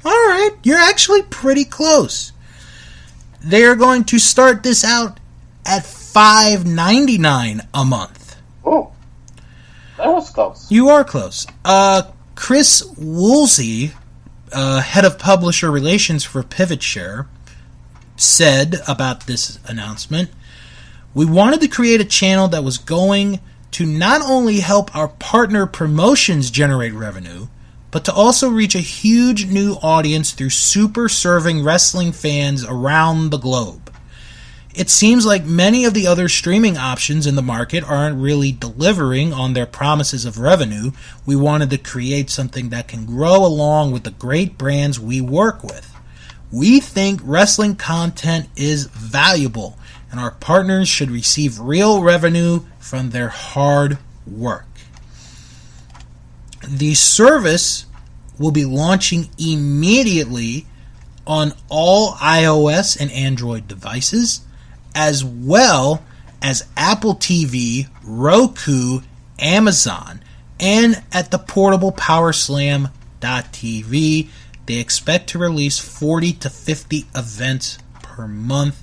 All right, you're actually pretty close. They are going to start this out at $5.99 a month. Oh, that was close. You are close. Chris Woolsey, head of publisher relations for PivotShare, said about this announcement, "We wanted to create a channel that was going to not only help our partner promotions generate revenue, but to also reach a huge new audience through super serving wrestling fans around the globe. It seems like many of the other streaming options in the market aren't really delivering on their promises of revenue. We wanted to create something that can grow along with the great brands we work with. We think wrestling content is valuable, and our partners should receive real revenue from their hard work. The service will be launching immediately on all iOS and Android devices, as well as Apple TV, Roku, Amazon, and at the portable PowerSlam.tv. They expect to release 40 to 50 events per month.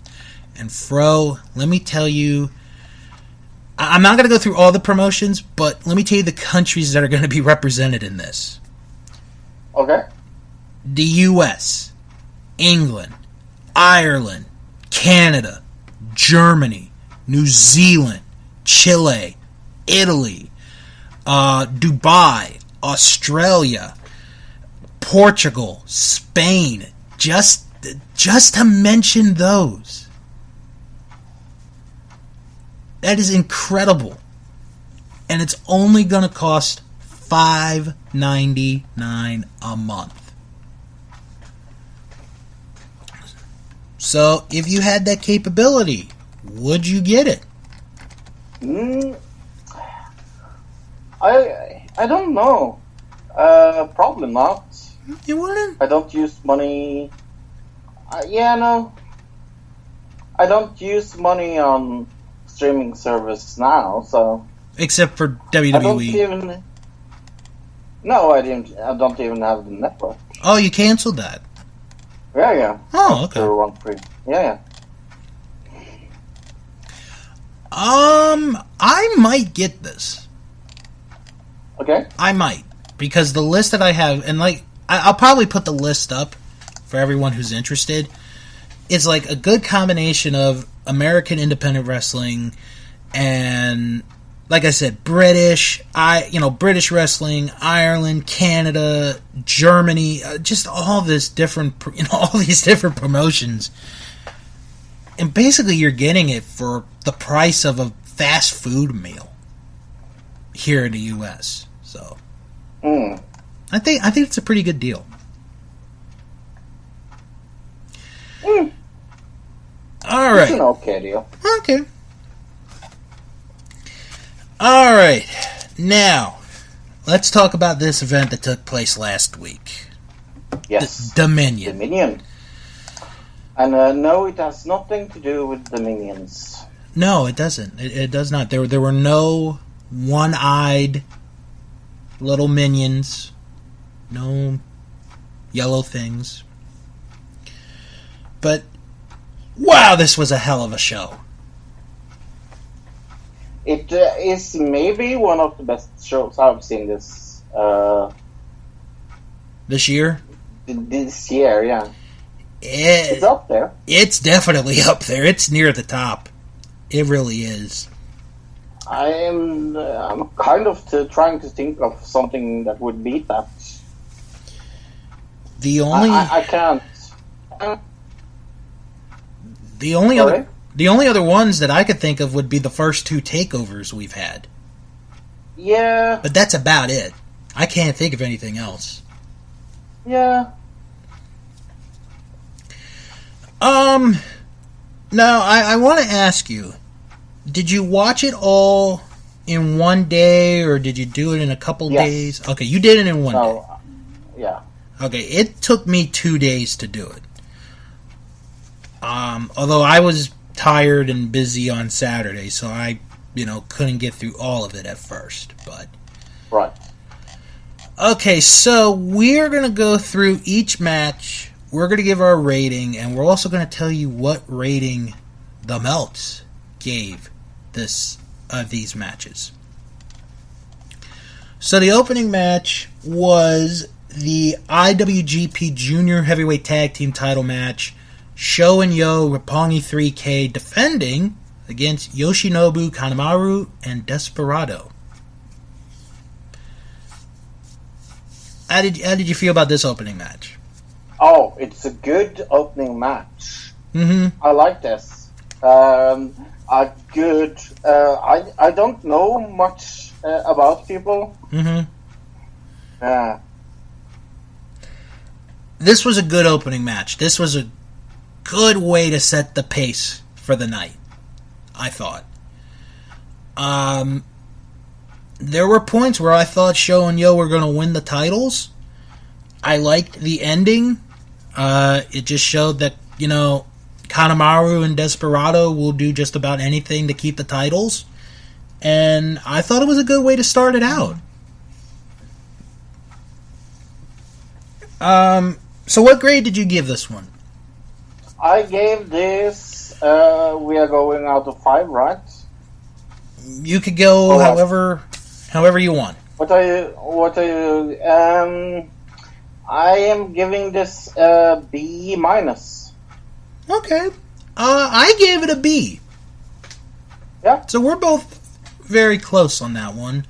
And Fro, let me tell you, I'm not going to go through all the promotions, but let me tell you the countries that are going to be represented in this. Okay. The U.S., England, Ireland, Canada, Germany, New Zealand, Chile, Italy, Dubai, Australia, Portugal, Spain, just to mention those. That is incredible. And it's only going to cost $5.99 a month. So, if you had that capability, would you get it? I don't know. Probably not. You wouldn't? I don't use money. No. I don't use money on streaming service now, so. Except for WWE. I don't even. No, I don't even have the network. Oh, you canceled that? Yeah. Oh, okay. After 1 Yeah. I might get this. Okay. I might. Because the list that I have, and I'll probably put the list up for everyone who's interested. It's like a good combination of American independent wrestling and, like I said, British wrestling, Ireland, Canada, Germany, just all these different promotions. And basically you're getting it for the price of a fast food meal here in the US. So I think it's a pretty good deal. All right. It's an okay deal. Okay. All right. Now, let's talk about this event that took place last week. Yes. Dominion. Dominion. And no, it has nothing to do with the Minions. No, it doesn't. It does not. There were no one-eyed little minions. No yellow things. But, wow, this was a hell of a show. It is maybe one of the best shows I've seen this year. This year, yeah. It's up there. It's definitely up there. It's near the top. It really is. I'm kind of trying to think of something that would beat that. I can't. The only other ones that I could think of would be the first two takeovers we've had. Yeah. But that's about it. I can't think of anything else. Yeah. Now, I want to ask you, did you watch it all in one day, or did you do it in a couple days? Okay, you did it in one day. Yeah. Okay, it took me 2 days to do it. Although I was tired and busy on Saturday, so I, couldn't get through all of it at first. But Right. okay, so we're going to go through each match. We're going to give our rating, and we're also going to tell you what rating the Melts gave these matches. So the opening match was the IWGP Junior Heavyweight Tag Team title match. Sho and Yo Roppongi 3K defending against Yoshinobu Kanemaru and Desperado. How did you feel about this opening match? Oh, it's a good opening match. Mm-hmm. I like this. I don't know much about people. Mm-hmm. Yeah. This was a good opening match. This was a good way to set the pace for the night, I thought. There were points where I thought Sho and Yo were going to win the titles. I liked the ending. It just showed that, Kanemaru and Desperado will do just about anything to keep the titles. And I thought it was a good way to start it out. So what grade did you give this one? I gave this. We are going out of 5, right? You could go however you want. What are you? I am giving this B minus. Okay. I gave it a B. Yeah. So we're both very close on that one.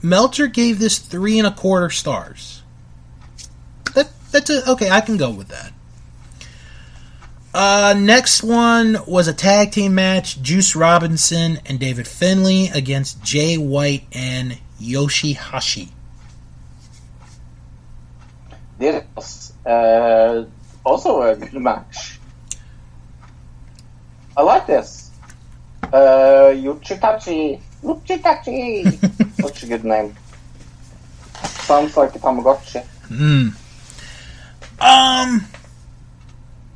Meltzer gave this 3.25 stars. That's okay, I can go with that. Next one was a tag team match. Juice Robinson and David Finlay against Jay White and Yoshihashi. This was also a good match. I like this. Yuchitachi. Such a good name. Sounds like a Tamagotchi.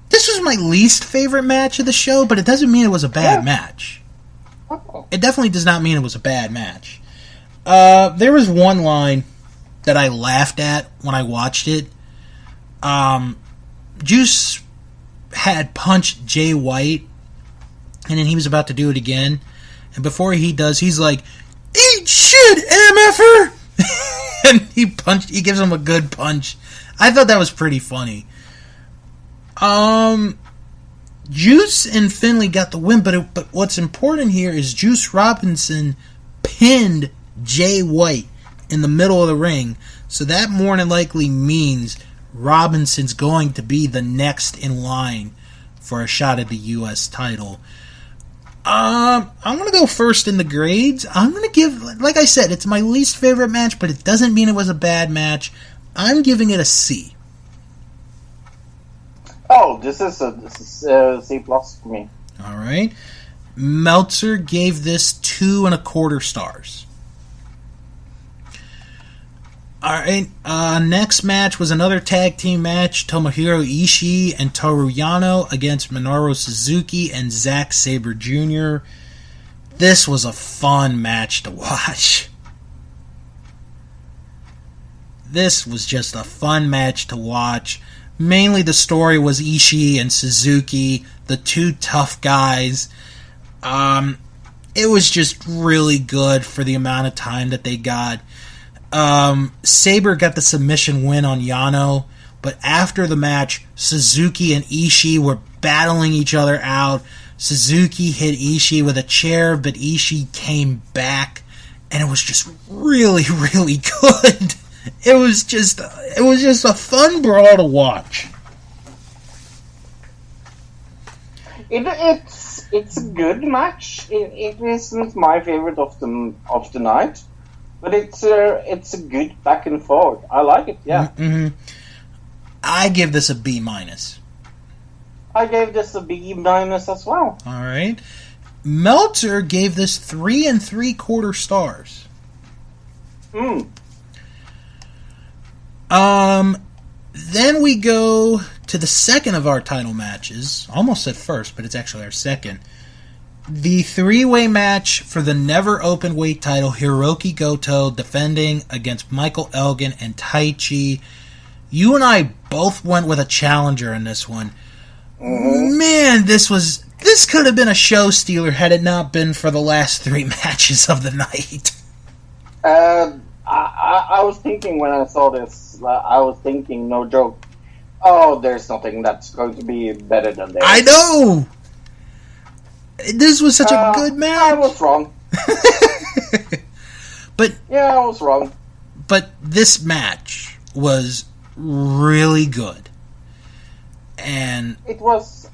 This was my least favorite match of the show, but it doesn't mean it was a bad match. Oh. It definitely does not mean it was a bad match. There was one line that I laughed at when I watched it. Juice had punched Jay White, and then he was about to do it again. And before he does, he's like, "Eat shit, MFer!" And he gives him a good punch. I thought that was pretty funny. Juice and Finlay got the win, but what's important here is Juice Robinson pinned Jay White in the middle of the ring, so that more than likely means Robinson's going to be the next in line for a shot at the U.S. title. I'm going to go first in the grades. I'm going to give, like I said, it's my least favorite match, but it doesn't mean it was a bad match. I'm giving it a C. Oh, this is C plus for me. All right. Meltzer gave this 2.25 stars. All right. Next match was another tag team match. Tomohiro Ishii and Toru Yano against Minoru Suzuki and Zack Sabre Jr. This was a fun match to watch. This was just a fun match to watch. Mainly the story was Ishii and Suzuki, the two tough guys. It was just really good for the amount of time that they got. Sabre got the submission win on Yano, but after the match, Suzuki and Ishii were battling each other out. Suzuki hit Ishii with a chair, but Ishii came back, and it was just really, really good. It was just a fun brawl to watch. It's a good match. It isn't my favorite of the night, but it's a good back and forth. I like it. Yeah. Mm-hmm. I give this a B minus. I gave this a B minus as well. All right. Meltzer gave this 3.75 stars. Then we go to the second of our title matches. Almost said first, but it's actually our second. The three-way match for the never open weight title, Hiroki Goto defending against Michael Elgin and Taichi. You and I both went with a challenger in this one. Mm-hmm. Man, this could have been a show stealer had it not been for the last three matches of the night. I was thinking when I saw this, I was thinking, no joke, oh, there's nothing that's going to be better than this. I know! This was such a good match. I was wrong. I was wrong. But this match was really good. And it was.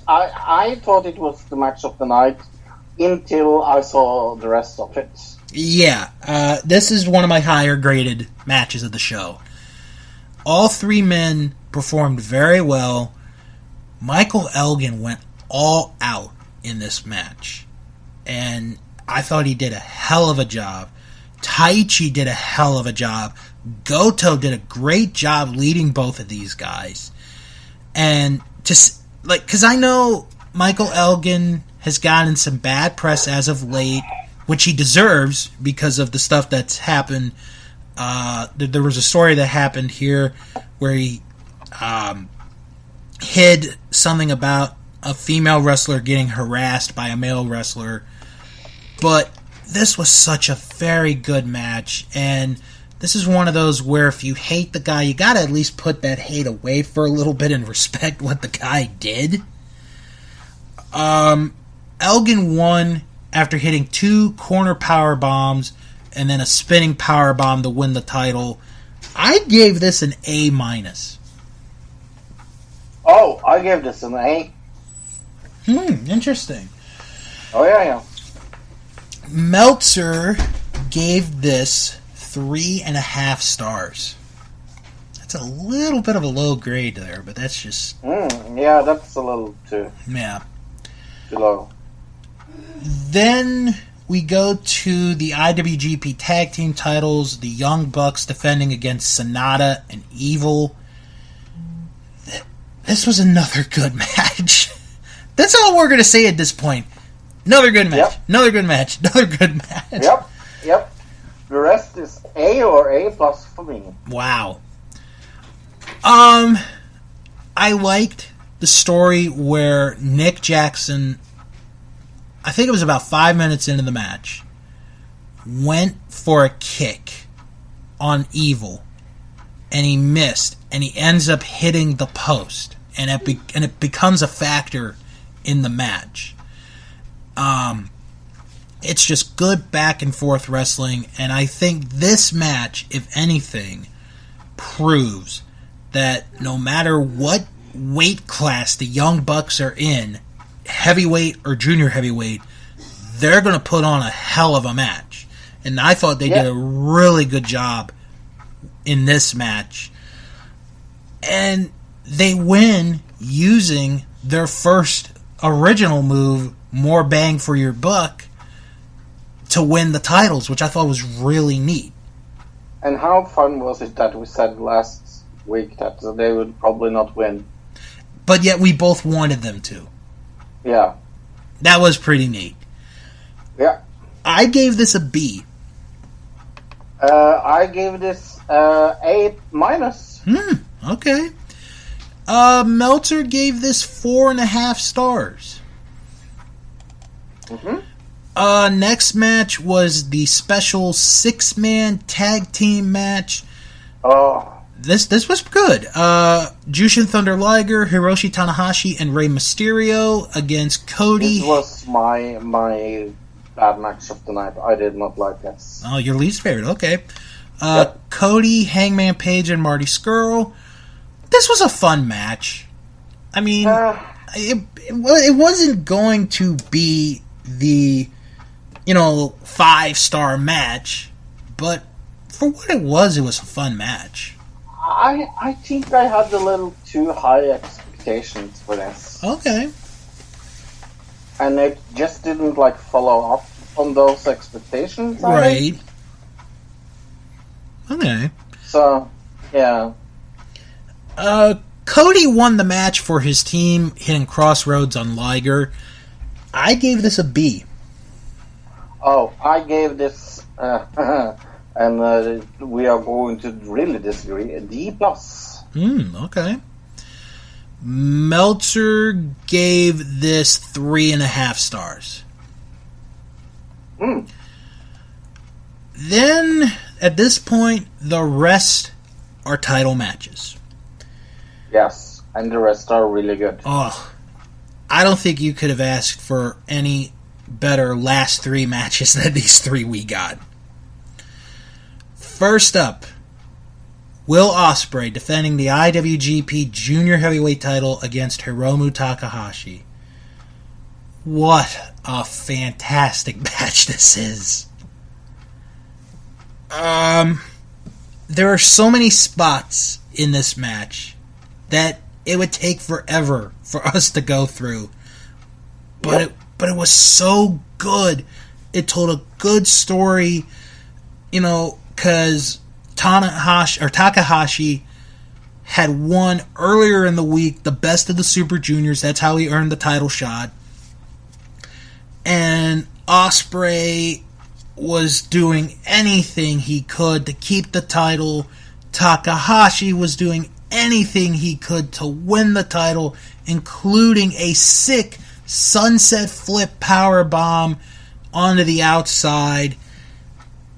I thought it was the match of the night until I saw the rest of it. Yeah, this is one of my higher graded matches of the show. All three men performed very well. Michael Elgin went all out in this match, and I thought he did a hell of a job. Taichi did a hell of a job. Goto did a great job leading both of these guys. And because I know Michael Elgin has gotten some bad press as of late, which he deserves because of the stuff that's happened. There was a story that happened here where he hid something about a female wrestler getting harassed by a male wrestler. But this was such a very good match, and this is one of those where if you hate the guy, you gotta at least put that hate away for a little bit and respect what the guy did. Elgin won after hitting 2 corner power bombs and then a spinning power bomb to win the title. I gave this an A-. Oh, I gave this an A. Interesting. Oh, yeah. Meltzer gave this 3.5 stars. That's a little bit of a low grade there, but that's just... yeah, that's a little too low. Then we go to the IWGP Tag Team titles, the Young Bucks defending against Sonata and Evil. This was another good match. That's all we're going to say at this point. Another good match. Yep. Another good match. Another good match. Yep. The rest is A or A+ for me. Wow. I liked the story where Nick Jackson, I think it was about 5 minutes into the match, went for a kick on Evil, and he missed, and he ends up hitting the post, and it becomes a factor in the match. It's just good back and forth wrestling, and I think this match, if anything, proves that no matter what weight class the Young Bucks are in, heavyweight or junior heavyweight, they're going to put on a hell of a match. And I thought they did a really good job in this match. And they win using their first original move, more bang for your buck, to win the titles, which I thought was really neat. And how fun was it that we said last week that they would probably not win? But yet we both wanted them to. Yeah. That was pretty neat. Yeah. I gave this a B. I gave this A-. Okay. Meltzer gave this 4.5 stars. Next match was the special 6-man tag team match. Oh. This was good. Jushin Thunder Liger, Hiroshi Tanahashi, and Rey Mysterio against Cody. This was my bad match of the night. I did not like this. Oh, your least favorite. Okay. Cody, Hangman Page, and Marty Scurll. This was a fun match. I mean, it wasn't going to be the 5-star match, but for what it was a fun match. I think I had a little too high expectations for this. Okay. And it just didn't follow up on those expectations. Right. Okay. So Yeah. Cody won the match for his team, hitting crossroads on Liger. I gave this a B. Oh, I gave this, and we are going to really disagree, a D+. Okay. Meltzer gave this 3.5 stars. Then, at this point, the rest are title matches. Yes, and the rest are really good. Oh, I don't think you could have asked for any better last 3 matches than these 3 we got. First up, Will Ospreay defending the IWGP Junior Heavyweight title against Hiromu Takahashi. What a fantastic match this is. There are so many spots in this match that it would take forever for us to go through. But it was so good. It told a good story, because Takahashi had won earlier in the week the best of the Super Juniors. That's how he earned the title shot. And Ospreay was doing anything he could to keep the title. Takahashi was doing anything he could to win the title, including a sick sunset flip power bomb onto the outside.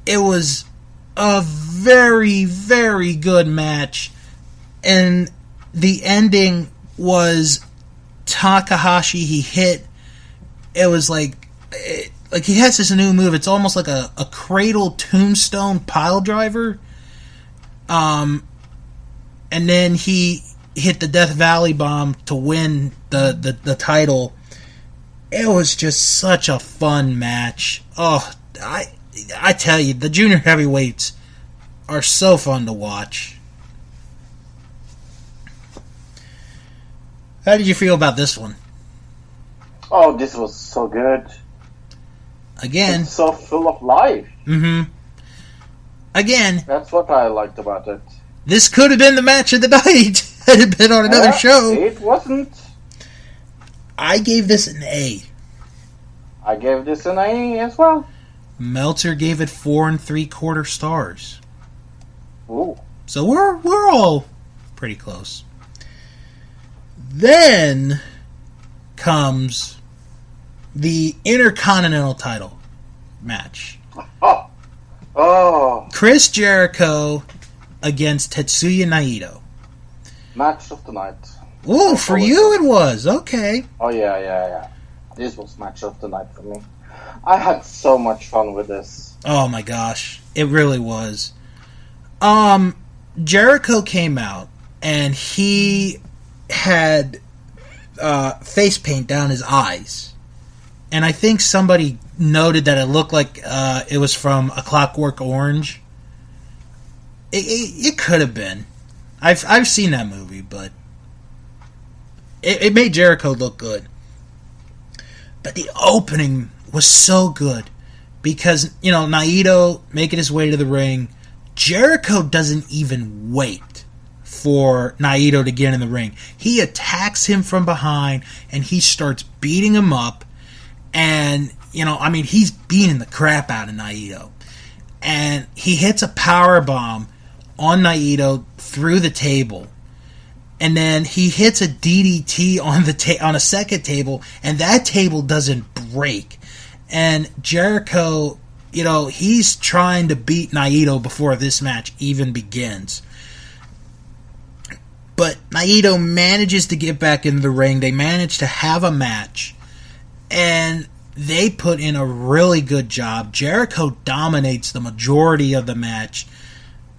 It was a very, very good match, and the ending was Takahashi. He hit. It was like he has this new move. It's almost like a cradle tombstone pile driver. And then he hit the Death Valley bomb to win the title. It was just such a fun match. Oh, I tell you, the junior heavyweights are so fun to watch. How did you feel about this one? Oh, this was so good. Again. It's so full of life. Again. That's what I liked about it. This could have been the match of the night had it been on another show. It wasn't. I gave this an A. I gave this an A as well. Meltzer gave it 4 3/4 stars. Ooh. So we're all pretty close. Then comes the Intercontinental title match. Oh. Chris Jericho against Tetsuya Naito. Match of the night. Ooh, for you it was. Okay. Oh, yeah. This was match of the night for me. I had so much fun with this. Oh my gosh. It really was. Jericho came out and he had face paint down his eyes. And I think somebody noted that it looked like it was from A Clockwork Orange. It could have been. I've seen that movie, but it made Jericho look good. But the opening was so good because, Naito making his way to the ring. Jericho doesn't even wait for Naito to get in the ring. He attacks him from behind and he starts beating him up. And, he's beating the crap out of Naito. And he hits a power bomb on Naito through the table. And then he hits a DDT on a second table, and that table doesn't break. And Jericho, he's trying to beat Naito before this match even begins. But Naito manages to get back in the ring. They manage to have a match. And they put in a really good job. Jericho dominates the majority of the match.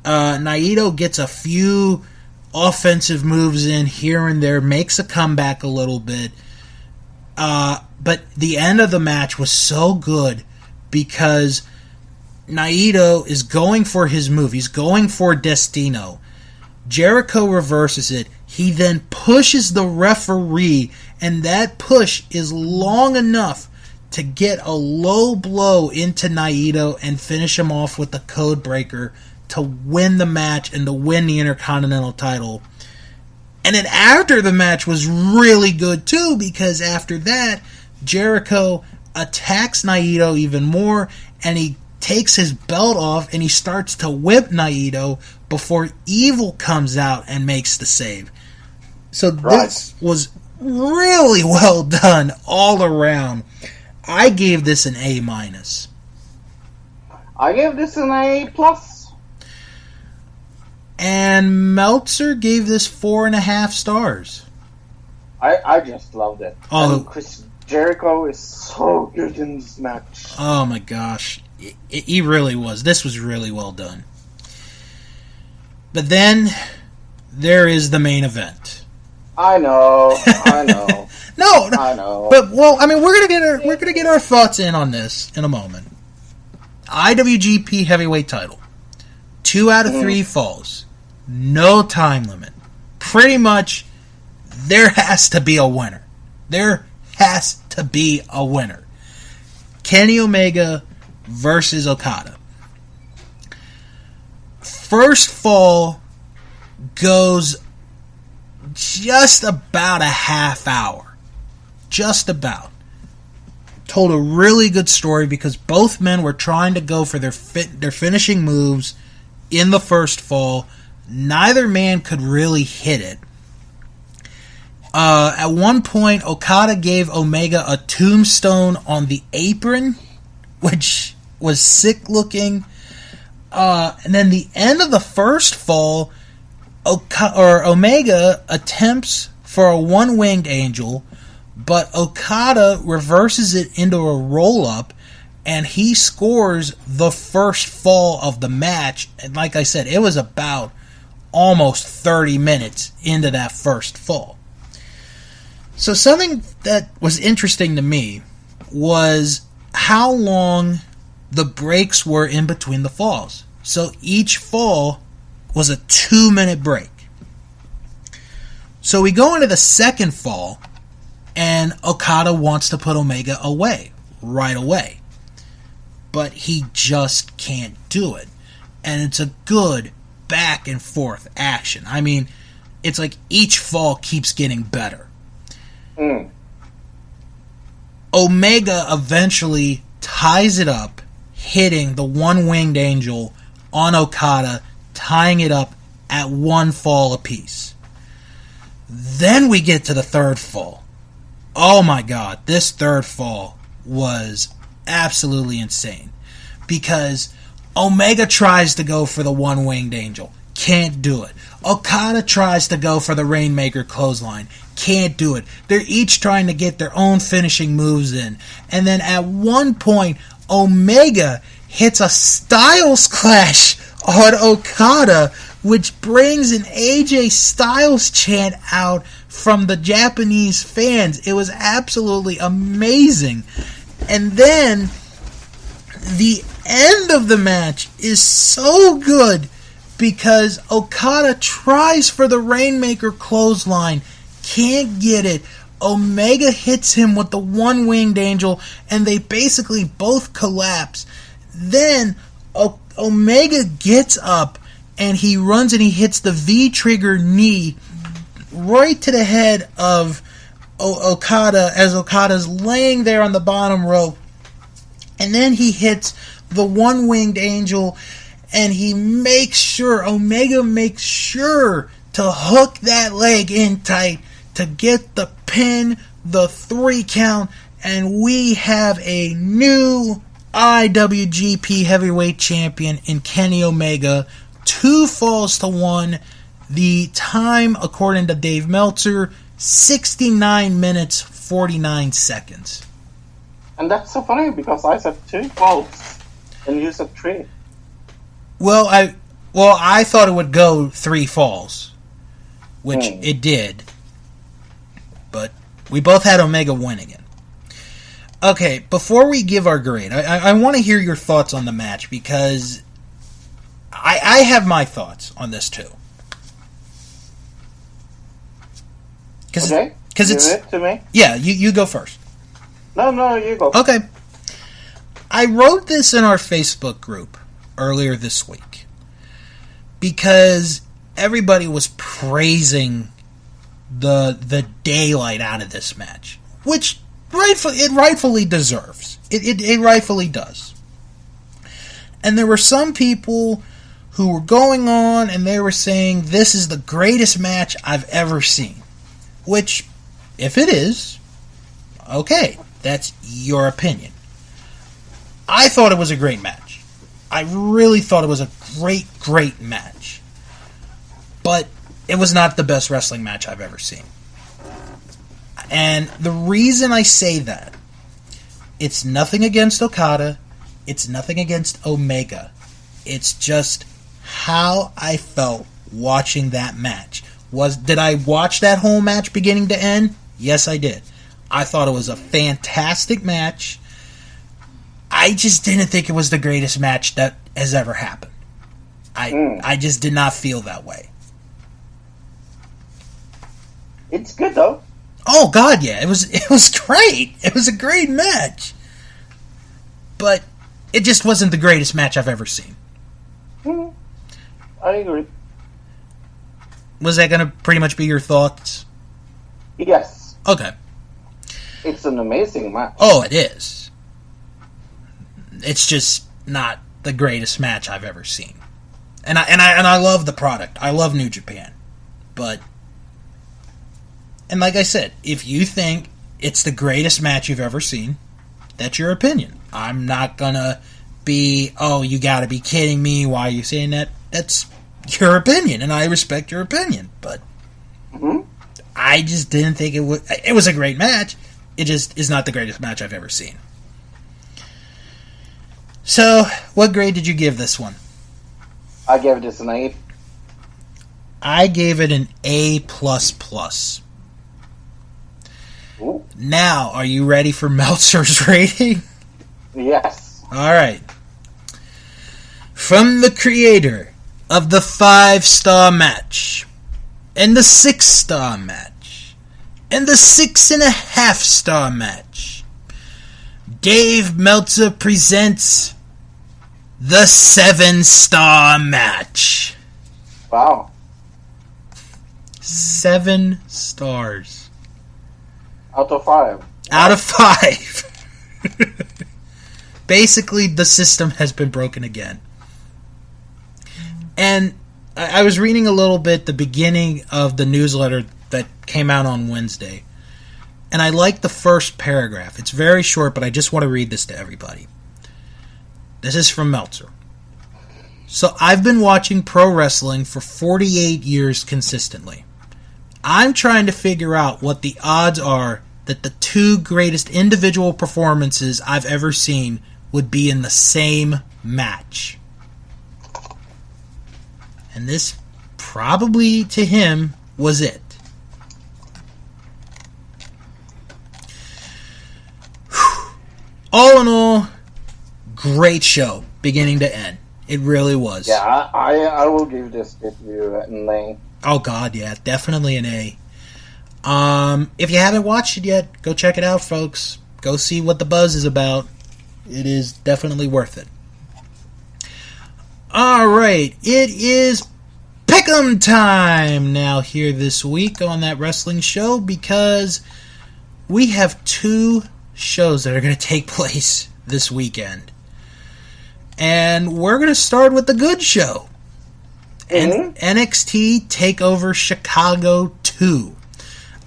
Naito gets a few offensive moves in here and there, makes a comeback a little bit. But the end of the match was so good because Naito is going for his move. He's going for Destino. Jericho reverses it. He then pushes the referee, and that push is long enough to get a low blow into Naito and finish him off with the code breaker to win the match and to win the Intercontinental title. And then after the match was really good too, because after that, Jericho attacks Naito even more, and he takes his belt off and he starts to whip Naito before Evil comes out and makes the save. So this was really well done all around. I gave this an A-. I gave this an A+. And Meltzer gave this 4.5 stars. I just loved it. Oh, and Chris Jericho is so good in this match. Oh my gosh. He really was. This was really well done. But then there is the main event. I know. No, I know. But I mean, we're gonna get our thoughts in on this in a moment. IWGP Heavyweight Title. 2 out of 3 falls. No time limit. Pretty much, there has to be a winner. There has to be a winner. Kenny Omega versus Okada. First fall goes just about a half hour. Just about. Told a really good story because both men were trying to go for their finishing moves in the first fall. Neither man could really hit it. At one point, Okada gave Omega a tombstone on the apron, which was sick looking. And then the end of the first fall, Omega attempts for a one-winged angel, but Okada reverses it into a roll-up, and he scores the first fall of the match. And like I said, it was about almost 30 minutes into that first fall. So something that was interesting to me was how long the breaks were in between the falls. So each fall was a 2-minute break. So we go into the second fall, and Okada wants to put Omega away right away. But he just can't do it. And it's a good back and forth action. I mean, it's like each fall keeps getting better. Omega eventually ties it up, hitting the one-winged angel on Okada, tying it up at 1 fall apiece. Then we get to the third fall. Oh my god, this third fall was absolutely insane. Because Omega tries to go for the one-winged angel. Can't do it. Okada tries to go for the Rainmaker clothesline. Can't do it. They're each trying to get their own finishing moves in. And then at one point, Omega hits a Styles Clash on Okada, which brings an AJ Styles chant out from the Japanese fans. It was absolutely amazing. And then the end of the match is so good because Okada tries for the Rainmaker clothesline, can't get it. Omega hits him with the one-winged angel, and they basically both collapse. Then Omega gets up, and he runs and he hits the V-trigger knee right to the head of Okada as Okada's laying there on the bottom rope. And then he hits the one-winged angel, and Omega makes sure to hook that leg in tight to get the pin, the 3 count, and we have a new IWGP Heavyweight Champion in Kenny Omega. 2 falls to 1. The time, according to Dave Meltzer, 69 minutes, 49 seconds. And that's so funny because I said 2 falls and you said 3. Well, I thought it would go 3 falls, which it did. But we both had Omega winning it. Okay, before we give our grade, I want to hear your thoughts on the match because I have my thoughts on this too. Okay, give it to me. Yeah, you go first. No, you go. Okay. I wrote this in our Facebook group earlier this week. because everybody was praising the daylight out of this match, which it rightfully deserves. It rightfully does. And there were some people who were going on and they were saying this is the greatest match I've ever seen. Which, if it is, okay, that's your opinion. I thought it was a great match. I really thought it was a great match. But it was not the best wrestling match I've ever seen. And the reason I say that, it's nothing against Okada, it's nothing against Omega. It's just how I felt watching that match. Did I watch that whole match beginning to end? Yes, I did. I thought it was a fantastic match. I just didn't think it was the greatest match that has ever happened. I just did not feel that way. It's good though. Oh God, yeah, it was great. It was a great match, but it just wasn't the greatest match I've ever seen. I agree. Was that going to pretty much be your thoughts? Yes. Okay. It's an amazing match. Oh, it is. It's just not the greatest match I've ever seen. And I love the product. I love New Japan. But, and like I said, if you think it's the greatest match you've ever seen, that's your opinion. I'm not gonna be, oh, you gotta be kidding me, why are you saying that? That's your opinion, and I respect your opinion, but I just didn't think it was a great match. It just is not the greatest match I've ever seen. So, what grade did you give this one? I gave this an 8. I gave it an A++. Ooh. Now, are you ready for Meltzer's rating? Yes. Alright. From the creator of the 5-star match, and the 6-star match, and the 6.5-star match, Dave Meltzer presents the 7-star match. Wow. 7 stars. Out of 5. Out of 5. Basically, the system has been broken again. And I was reading a little bit the beginning of the newsletter that came out on Wednesday. And I like the first paragraph. It's very short, but I just want to read this to everybody. This is from Meltzer. So I've been watching pro wrestling for 48 years consistently. I'm trying to figure out what the odds are that the 2 greatest individual performances I've ever seen would be in the same match. And this, probably to him, was it. Whew. All in all, great show, beginning to end. It really was. Yeah, I will give this review an A. Oh God, yeah, definitely an A. If you haven't watched it yet, go check it out, folks. Go see what the buzz is about. It is definitely worth it. Alright, it is Pick'em time now here this week on That Wrestling Show, because we have 2 shows that are going to take place this weekend. And we're going to start with the good show. NXT TakeOver Chicago 2.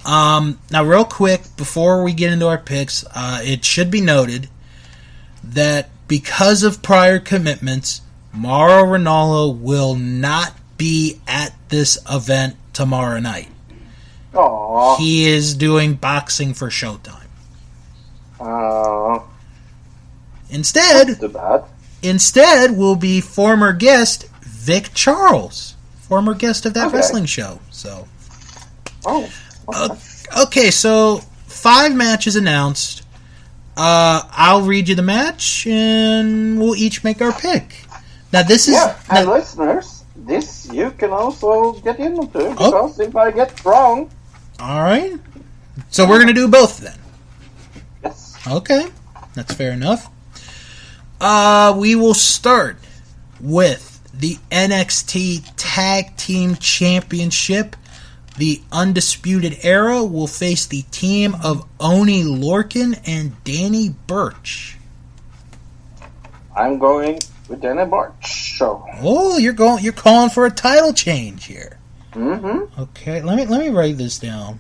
Now, real quick, before we get into our picks, it should be noted that because of prior commitments, Mauro Ranallo will not be at this event tomorrow night. Aww. He is doing boxing for Showtime. Instead will be former guest Vic Charles, former guest of That Wrestling Show. So, okay, so 5 matches announced. I'll read you the match, and we'll each make our pick. Now, this is... Yeah, and listeners, this you can also get into, because if I get wrong... Alright. So we're going to do both, then? Yes. Okay, that's fair enough. We will start with the NXT Tag Team Championship. The Undisputed Era will face the team of Oni Lorcan and Danny Burch. I'm going with Danny Burch. So. Oh, you're calling for a title change here. Mm-hmm. Okay, let me write this down.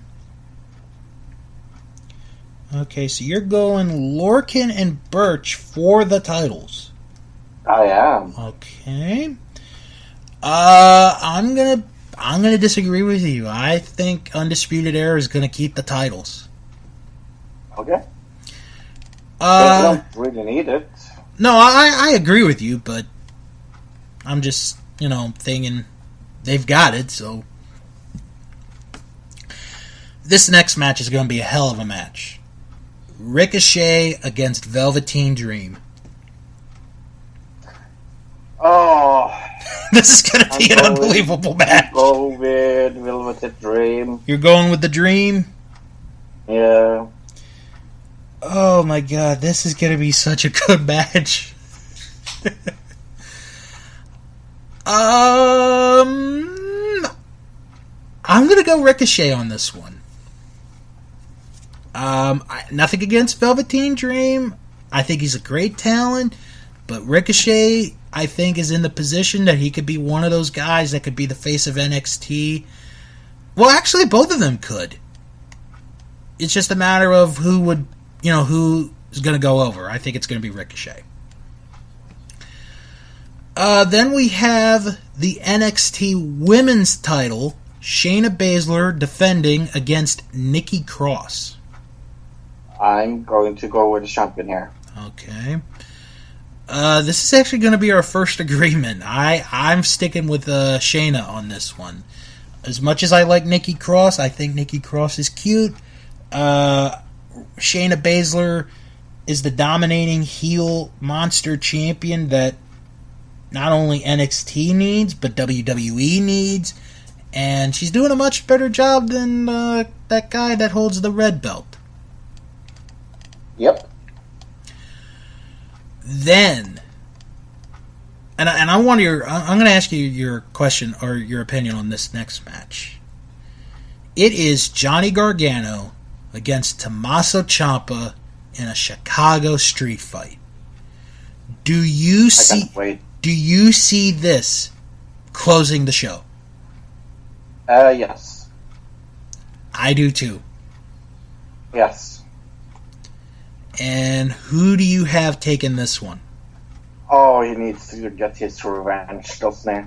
Okay, so you're going Lorcan and Burch for the titles. I am. Okay. I'm gonna disagree with you. I think Undisputed Era is gonna keep the titles. Okay. They don't really need it. No, I agree with you, but I'm just, thinking they've got it, so. This next match is going to be a hell of a match. Ricochet against Velveteen Dream. Oh. This is going to be an unbelievable match. Go with Velveteen Dream. You're going with the Dream? Yeah. Oh my god, this is going to be such a good match. I'm going to go Ricochet on this one. Nothing against Velveteen Dream. I think he's a great talent, but Ricochet, I think, is in the position that he could be one of those guys that could be the face of NXT. Well, actually, both of them could. It's just a matter of who would, who's going to go over. I think it's going to be Ricochet. Then we have the NXT Women's title, Shayna Baszler defending against Nikki Cross. I'm going to go with the champion here. Okay. This is actually going to be our first agreement. I'm sticking with Shayna on this one. As much as I like Nikki Cross, I think Nikki Cross is cute. Shayna Baszler is the dominating heel monster champion that not only NXT needs, but WWE needs. And she's doing a much better job than that guy that holds the red belt. Yep. Then, and I want I'm going to ask you your question or your opinion on this next match. It is Johnny Gargano against Tommaso Ciampa in a Chicago street fight. Do you see this closing the show? Yes. I do too. Yes. And who do you have taking this one? Oh, he needs to get his revenge, doesn't he?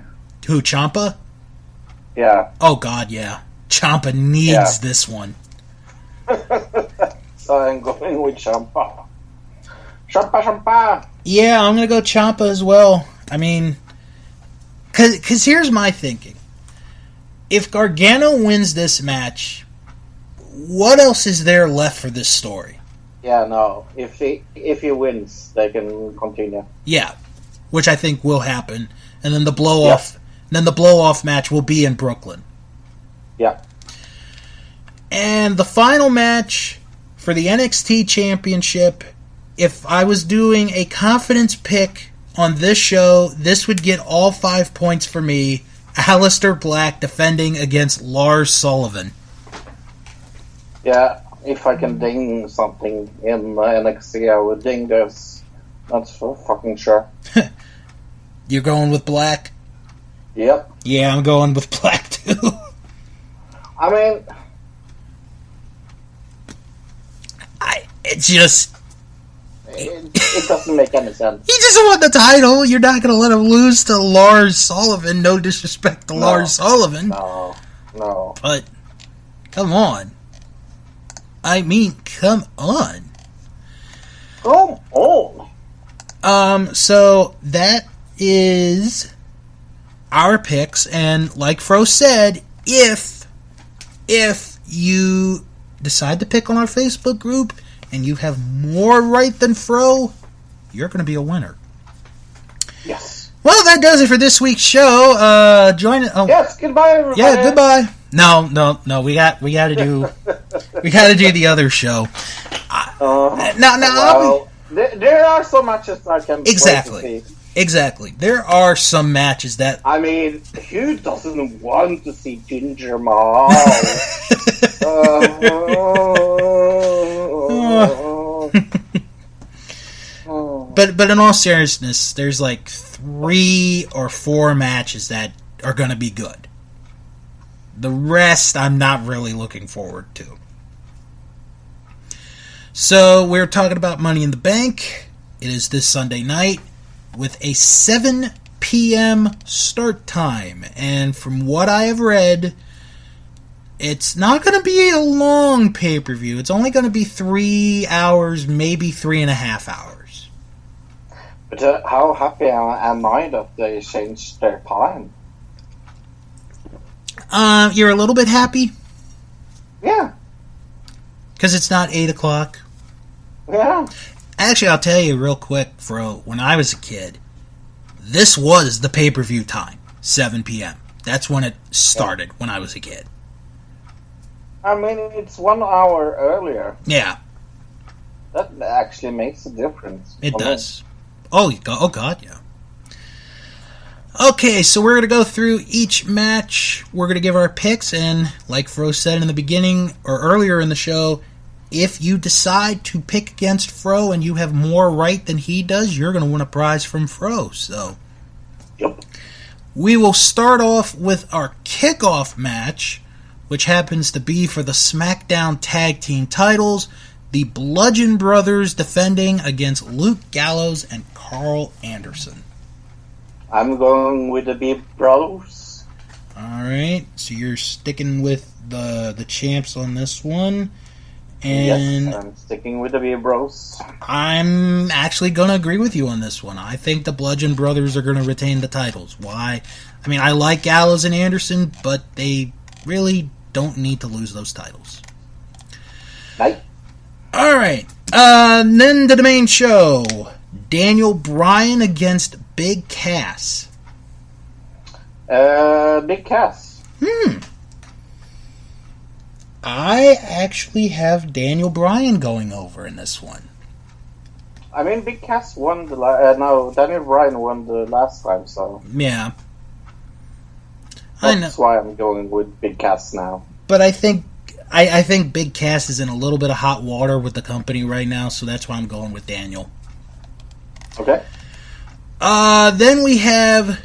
Who, Ciampa? Yeah. Oh, God, yeah. Ciampa needs this one. So I'm going with Ciampa. Ciampa! Yeah, I'm going to go Ciampa as well. I mean, because here's my thinking. If Gargano wins this match, what else is there left for this story? Yeah, no. If he wins, they can continue. Yeah, which I think will happen, and then the blow off match will be in Brooklyn. Yeah. And the final match for the NXT Championship, if I was doing a confidence pick on this show, this would get all 5 points for me. Aleister Black defending against Lars Sullivan. Yeah. If I can ding something in NXT, I would ding this. That's for fucking sure. You're going with Black? Yep. Yeah, I'm going with Black too. I mean, it's just... It doesn't make any sense. He just won the title. You're not going to let him lose to Lars Sullivan. No disrespect to Lars Sullivan. No. But, come on. I mean, come on. Come on. So that is our picks, and like Fro said, if you decide to pick on our Facebook group and you have more right than Fro, you're going to be a winner. Yes. Well, that does it for this week's show. Join it. Oh. Yes. Goodbye, everybody. Yeah. Goodbye. No. We got to do the other show. There are so matches I can exactly. wait to see. Exactly. There are some matches that... I mean, who doesn't want to see Ginger Mahal? But in all seriousness, there's like 3 or 4 matches that are going to be good. The rest, I'm not really looking forward to. So, we're talking about Money in the Bank. It is this Sunday night with a 7 p.m. start time. And from what I have read, it's not going to be a long pay-per-view. It's only going to be 3 hours, maybe 3.5 hours. But how happy am I that they changed their time? You're a little bit happy? Yeah. Because it's not 8 o'clock? Yeah. Actually, I'll tell you real quick, Fro, when I was a kid, this was the pay-per-view time, 7 p.m. That's when it started when I was a kid. I mean, it's 1 hour earlier. Yeah. That actually makes a difference. It does. Oh, God, yeah. Okay, so we're going to go through each match. We're going to give our picks, and like Fro said in the beginning, or earlier in the show, if you decide to pick against Fro and you have more right than he does, you're going to win a prize from Fro. So, Yep. We will start off with our kickoff match, which happens to be for the SmackDown Tag Team titles. The Bludgeon Brothers defending against Luke Gallows and Carl Anderson. I'm going with the Big Bros. Alright, so you're sticking with the champs on this one. And yes, I'm sticking with the Big Bros. I'm actually going to agree with you on this one. I think the Bludgeon Brothers are going to retain the titles. Why? I mean, I like Gallows and Anderson, but they really don't need to lose those titles. Right. Alright, then to the main show. Daniel Bryan against Big Cass. Big Cass. I actually have Daniel Bryan going over in this one. I mean, Big Cass won the Daniel Bryan won the last time, so Yeah. I know. that's why I'm going with Big Cass now. But I think Big Cass is in a little bit of hot water with the company right now, so that's why I'm going with Daniel. Okay. Then we have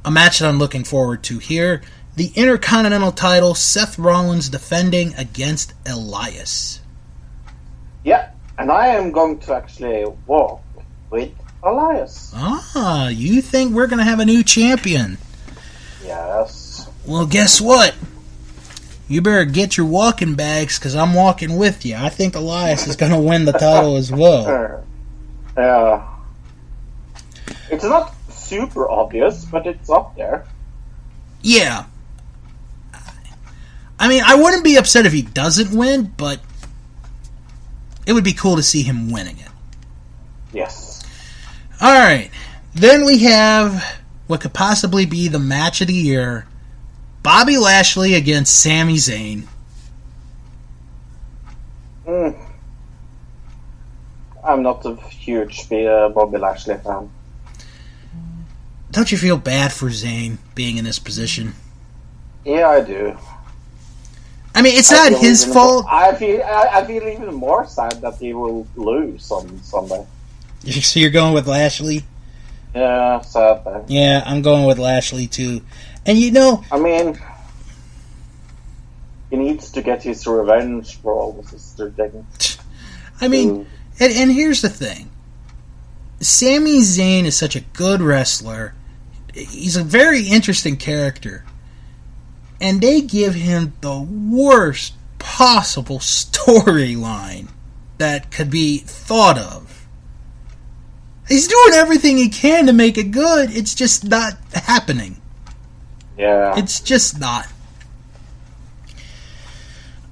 a match that I'm looking forward to here. The Intercontinental title, Seth Rollins defending against Elias. Yeah, and I am going to actually walk with Elias. Ah, you think we're going to have a new champion? Yes. Well, guess what? You better get your walking bags, because I'm walking with you. I think Elias is going to win the title as well. Yeah. It's not super obvious, but it's up there. Yeah. I mean, I wouldn't be upset if he doesn't win, but it would be cool to see him winning it. Yes. Alright. Then we have what could possibly be the match of the year. Bobby Lashley against Sami Zayn. I'm not a huge Bobby Lashley fan. Don't you feel bad for Zayn being in this position? Yeah, I do. I mean, it's not his fault. I feel even more sad that he will lose on Sunday. So you're going with Lashley? Yeah, sad thing. Yeah, I'm going with Lashley too. And you know, I mean, he needs to get his revenge for all the sister things. I mean, and here's the thing. Sami Zayn is such a good wrestler. He's a very interesting character. And they give him the worst possible storyline that could be thought of. He's doing everything he can to make it good. It's just not happening. Yeah. It's just not.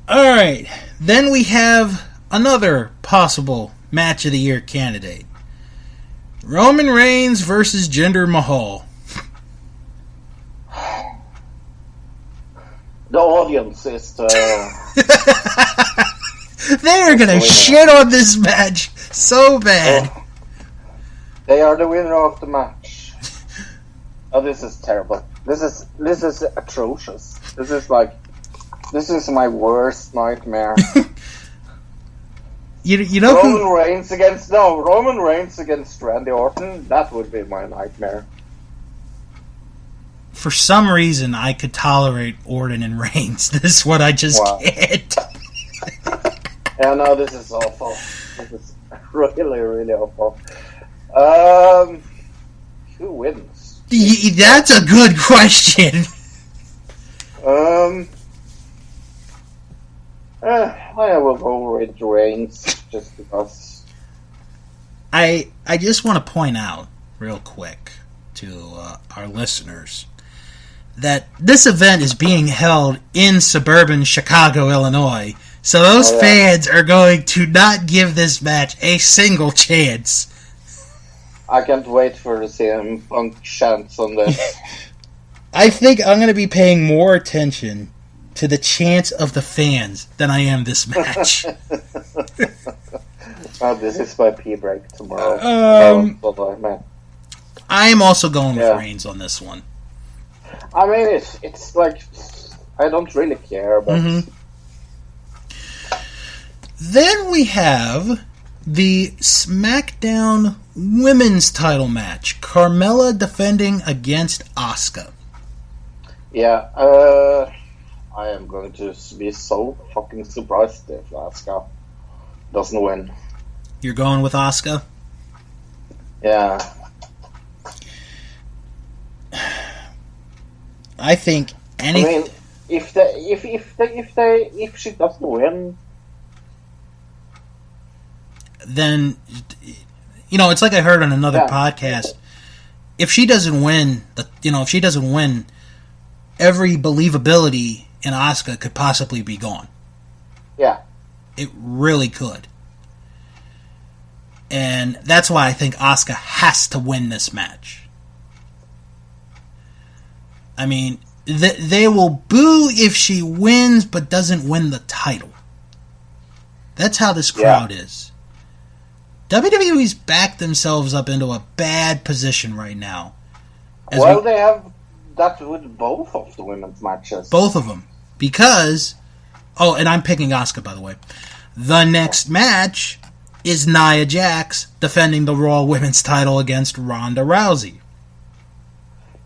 Alright. Then we have another possible match of the year candidate. Roman Reigns versus Jinder Mahal. The audience is They are going to shit on this match so bad. They are the winner of the match. Oh, this is terrible. This is atrocious. This is my worst nightmare. You know Roman Reigns against Randy Orton. That would be my nightmare. For some reason, I could tolerate Orton and Reigns. This is what I just can't. Yeah, no, this is awful. This is really, really awful. Who wins? That's a good question. I will go with Reigns just because. I just want to point out real quick to our listeners that this event is being held in suburban Chicago, Illinois. So those fans are going to not give this match a single chance. I can't wait for the CM Punk chants on this. I think I'm going to be paying more attention to the chants of the fans than I am this match. This is my pee break tomorrow. I am also going with Reigns on this one. I mean, it's like, I don't really care, but... Mm-hmm. Then we have the SmackDown Women's title match. Carmella defending against Asuka. Yeah, I am going to be so fucking surprised if Asuka doesn't win. You're going with Asuka? Yeah. I think any. I mean, if she doesn't win, then it's like I heard on another podcast. If she doesn't win, every believability in Asuka could possibly be gone. Yeah, it really could, and that's why I think Asuka has to win this match. I mean, they will boo if she wins, but doesn't win the title. That's how this crowd is. WWE's backed themselves up into a bad position right now. They have that with both of the women's matches. Both of them. Because... Oh, and I'm picking Asuka, by the way. The next match is Nia Jax defending the Raw Women's title against Ronda Rousey.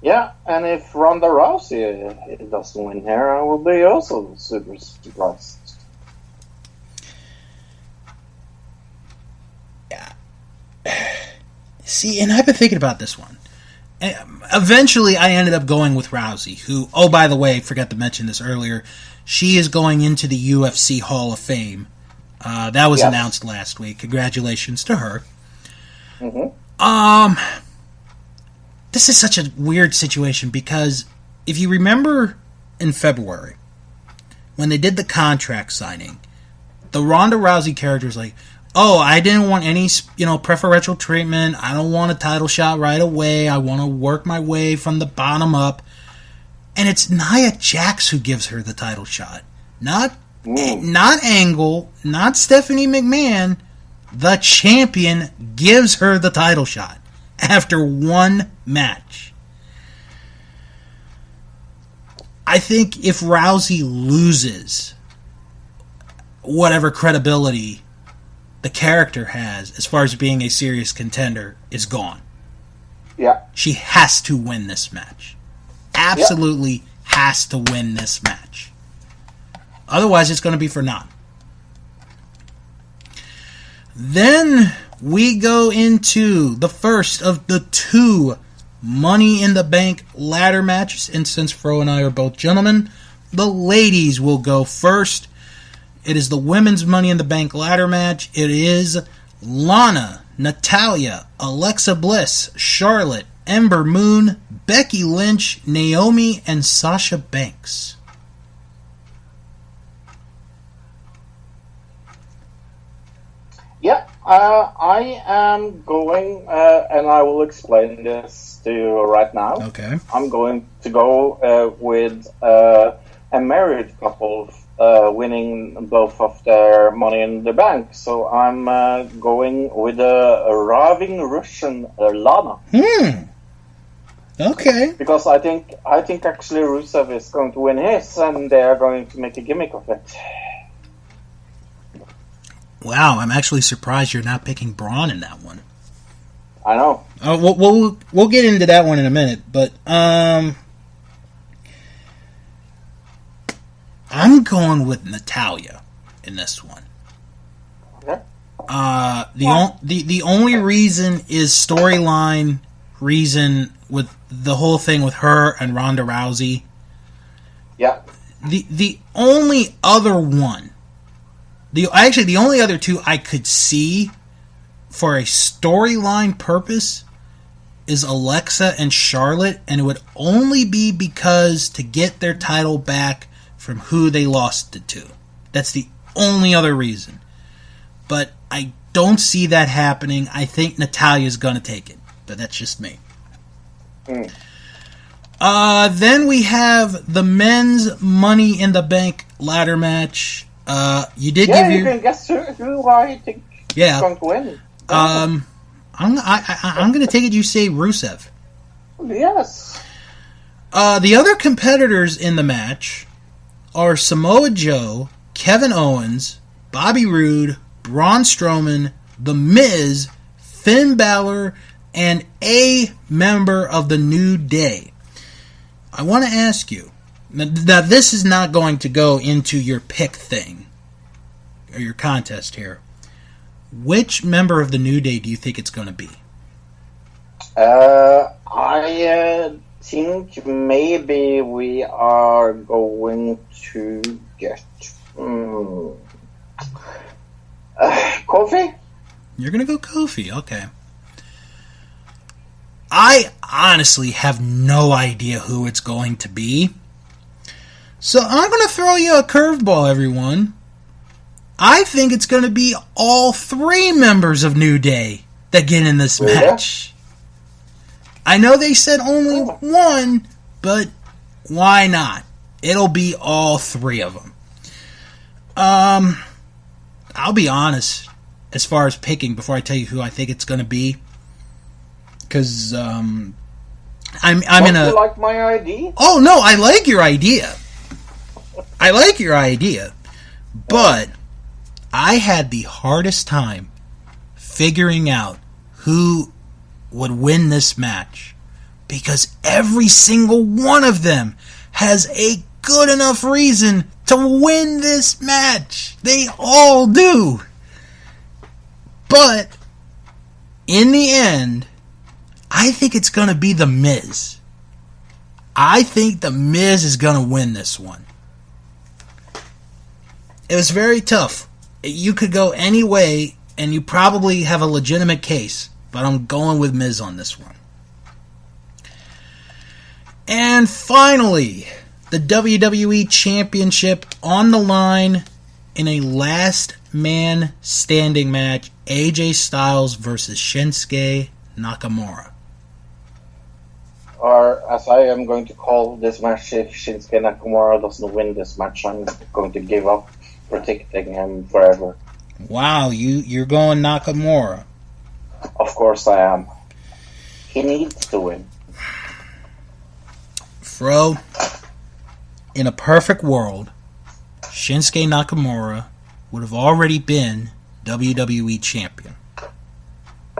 Yeah, and if Ronda Rousey doesn't win here, I will be also super surprised. See, and I've been thinking about this one. Eventually, I ended up going with Rousey, who, oh, by the way, forgot to mention this earlier, she is going into the UFC Hall of Fame. That was announced last week. Congratulations to her. Mm-hmm. This is such a weird situation because if you remember in February, when they did the contract signing, the Ronda Rousey character was like, oh, I didn't want any, preferential treatment. I don't want a title shot right away. I want to work my way from the bottom up. And it's Nia Jax who gives her the title shot. Not Angle, not Stephanie McMahon. The champion gives her the title shot after one match. I think if Rousey loses whatever credibility the character has, as far as being a serious contender, is gone. Yeah. She has to win this match. Absolutely has to win this match. Otherwise, it's going to be for naught. Then we go into the first of the two Money in the Bank ladder matches. And since Fro and I are both gentlemen, the ladies will go first. It is the women's Money in the Bank ladder match. It is Lana, Natalya, Alexa Bliss, Charlotte, Ember Moon, Becky Lynch, Naomi, and Sasha Banks. Yeah, I am going, and I will explain this to you right now. Okay. I'm going to go with a married couple winning both of their Money in the Bank. So I'm going with a raving Russian Lana. Okay. Because I think actually Rusev is going to win his, and they are going to make a gimmick of it. Wow, I'm actually surprised you're not picking Braun in that one. I know. We'll get into that one in a minute, but I'm going with Natalya in this one. Okay. The only reason is storyline reason with the whole thing with her and Ronda Rousey. Yeah. The only other one, the only other two I could see for a storyline purpose is Alexa and Charlotte, and it would only be because to get their title back from who they lost it to. That's the only other reason. But I don't see that happening. I think Natalya's going to take it, but that's just me. Then we have the men's Money in the Bank ladder match. You can guess who I think is going to win. I'm going to take it you say Rusev. Yes. The other competitors in the match are Samoa Joe, Kevin Owens, Bobby Roode, Braun Strowman, The Miz, Finn Balor, and a member of the New Day. I want to ask you, now this is not going to go into your pick thing, or your contest here. Which member of the New Day do you think it's going to be? I think maybe we are going to get Kofi? You're going to go Kofi, okay. I honestly have no idea who it's going to be. So I'm going to throw you a curveball, everyone. I think it's going to be all three members of New Day that get in this match. I know they said only one, but why not? It'll be all three of them. I'll be honest as far as picking before I tell you who I think it's going to be, because I'm in a. You like my idea? Oh no, I like your idea. But I had the hardest time figuring out who would win this match, because every single one of them has a good enough reason to win this match. They all do. But in the end, I think it's going to be The Miz. I think The Miz is going to win this one. It was very tough. You could go any way, and you probably have a legitimate case, but I'm going with Miz on this one. And finally, the WWE Championship on the line in a last man standing match, AJ Styles versus Shinsuke Nakamura. Or, as I am going to call this match, if Shinsuke Nakamura doesn't win this match, I'm going to give up protecting him forever. Wow, you're going Nakamura. Of course I am. He needs to win. Fro, in a perfect world, Shinsuke Nakamura would have already been WWE champion.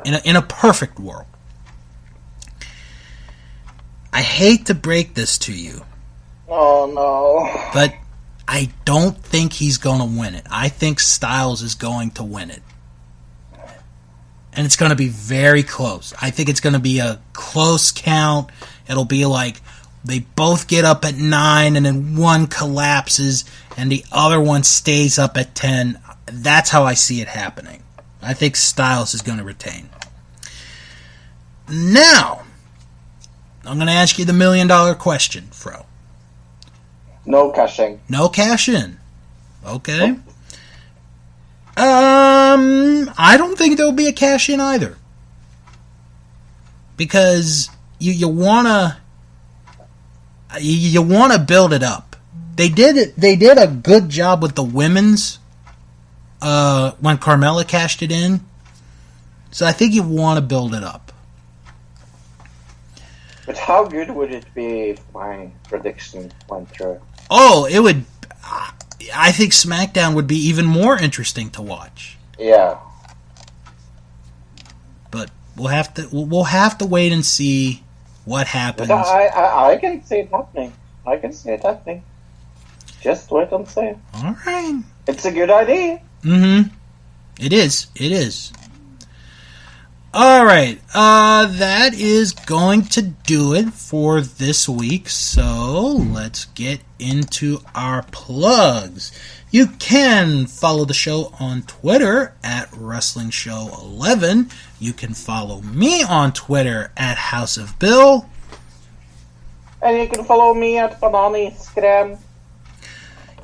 In a perfect world. I hate to break this to you. Oh no. But I don't think he's going to win it. I think Styles is going to win it. And it's going to be very close. I think it's going to be a close count. It'll be like they both get up at 9 and then one collapses and the other one stays up at 10. That's how I see it happening. I think Styles is going to retain. Now, I'm going to ask you the $1 million question, Fro. No cashing. No cash in. Okay. I don't think there'll be a cash in either. Because you wanna build it up. They did a good job with the women's when Carmella cashed it in. So I think you want to build it up. But how good would it be if my prediction went through? Oh, it would. I think SmackDown would be even more interesting to watch. Yeah. But we'll have to wait and see what happens. But I can see it happening. I can see it happening. Just wait and see. All right. It's a good idea. Mm-hmm. It is. It is. All right. That is going to do it for this week. So let's get into our plugs. You can follow the show on Twitter at WrestlingShow11. You can follow me on Twitter at House of Bill. And you can follow me at Bananiskrem.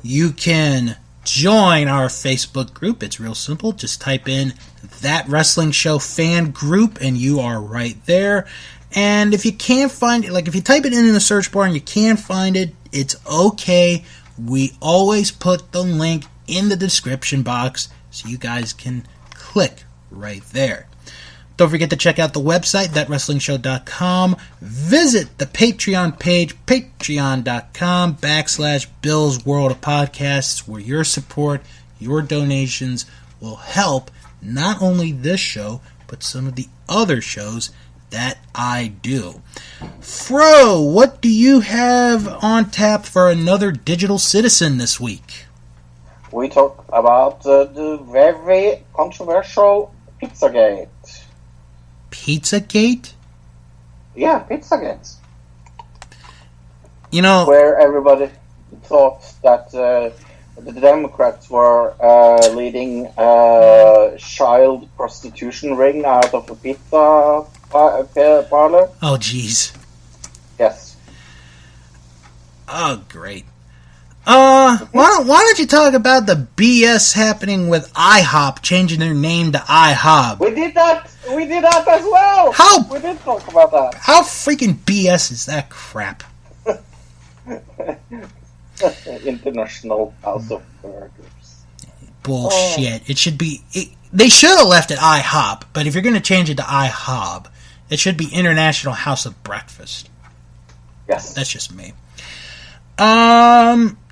You can join our Facebook group. It's real simple. Just type in That Wrestling Show Fan Group and you are right there. And if you can't find it, like if you type it in the search bar and you can't find it, it's okay. We always put the link in the description box so you guys can click right there. Don't forget to check out the website, thatwrestlingshow.com. Visit the Patreon page, patreon.com/Bill's World of Podcasts, where your support, your donations will help not only this show, but some of the other shows that I do. Fro, what do you have on tap for another digital citizen this week? We talk about the very controversial Pizzagate. Pizzagate? Yeah, Pizzagate. You know, where everybody thought that the Democrats were leading a child prostitution ring out of a pizza parlor. Oh, jeez. Yes. Oh, great. Why don't you talk about the BS happening with IHOP changing their name to IHOB? We did that as well. How? We did talk about that. How freaking BS is that crap? International House of Burgers. Bullshit. It should be. They should have left it IHOP, but if you're going to change it to IHOB, it should be International House of Breakfast. Yes. That's just me.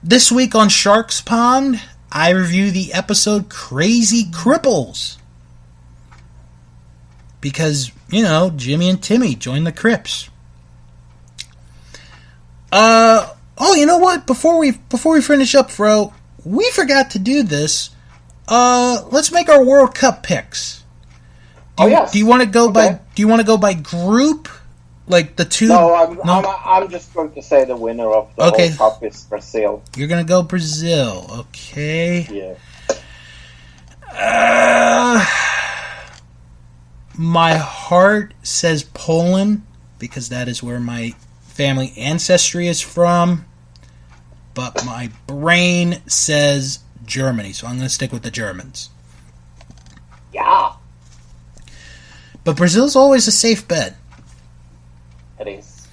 This week on Shark's Pond, I review the episode Crazy Cripples. Because, you know, Jimmy and Timmy joined the Crips. Oh, you know what? Before we finish up, Fro, we forgot to do this. Let's make our World Cup picks. Yes. Do you want to go by group? Like the two? No, I'm just going to say the winner of the World Cup is Brazil. You're going to go Brazil. Okay. Yeah. My heart says Poland because that is where my family ancestry is from. But my brain says Germany, so I'm going to stick with the Germans. Yeah. But Brazil's always a safe bet. It is.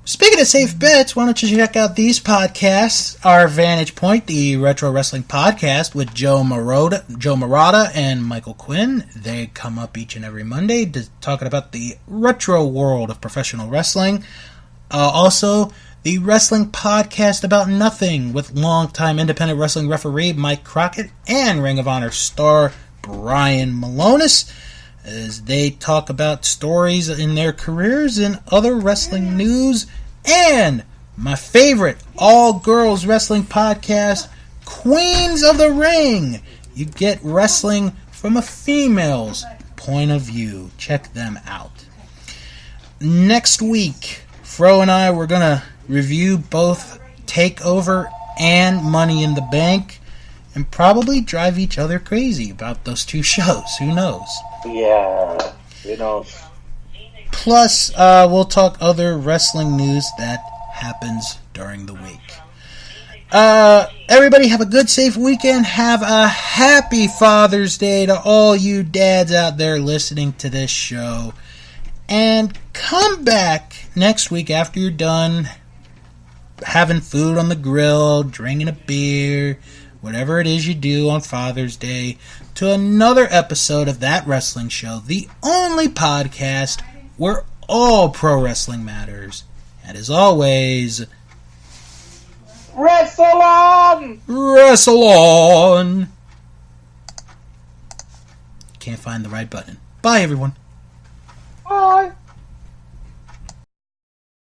Speaking of safe bets, why don't you check out these podcasts? Our Vantage Point, the Retro Wrestling Podcast with Joe Marotta and Michael Quinn. They come up each and every Monday talking about the retro world of professional wrestling. Also, the Wrestling Podcast About Nothing with longtime independent wrestling referee Mike Crockett and Ring of Honor star Brian Malonis, as they talk about stories in their careers and other wrestling news. And my favorite all-girls wrestling podcast, Queens of the Ring. You get wrestling from a female's point of view. Check them out. Next week, Fro and I, we're going to review both TakeOver and Money in the Bank and probably drive each other crazy about those two shows. Who knows? Yeah, who knows? Plus, we'll talk other wrestling news that happens during the week. Everybody have a good, safe weekend. Have a happy Father's Day to all you dads out there listening to this show. And come back next week after you're done having food on the grill, drinking a beer, whatever it is you do on Father's Day, to another episode of That Wrestling Show, the only podcast where all pro wrestling matters. And as always, Wrestle on! wrestle on! Can't find the right button. Bye, everyone. Bye!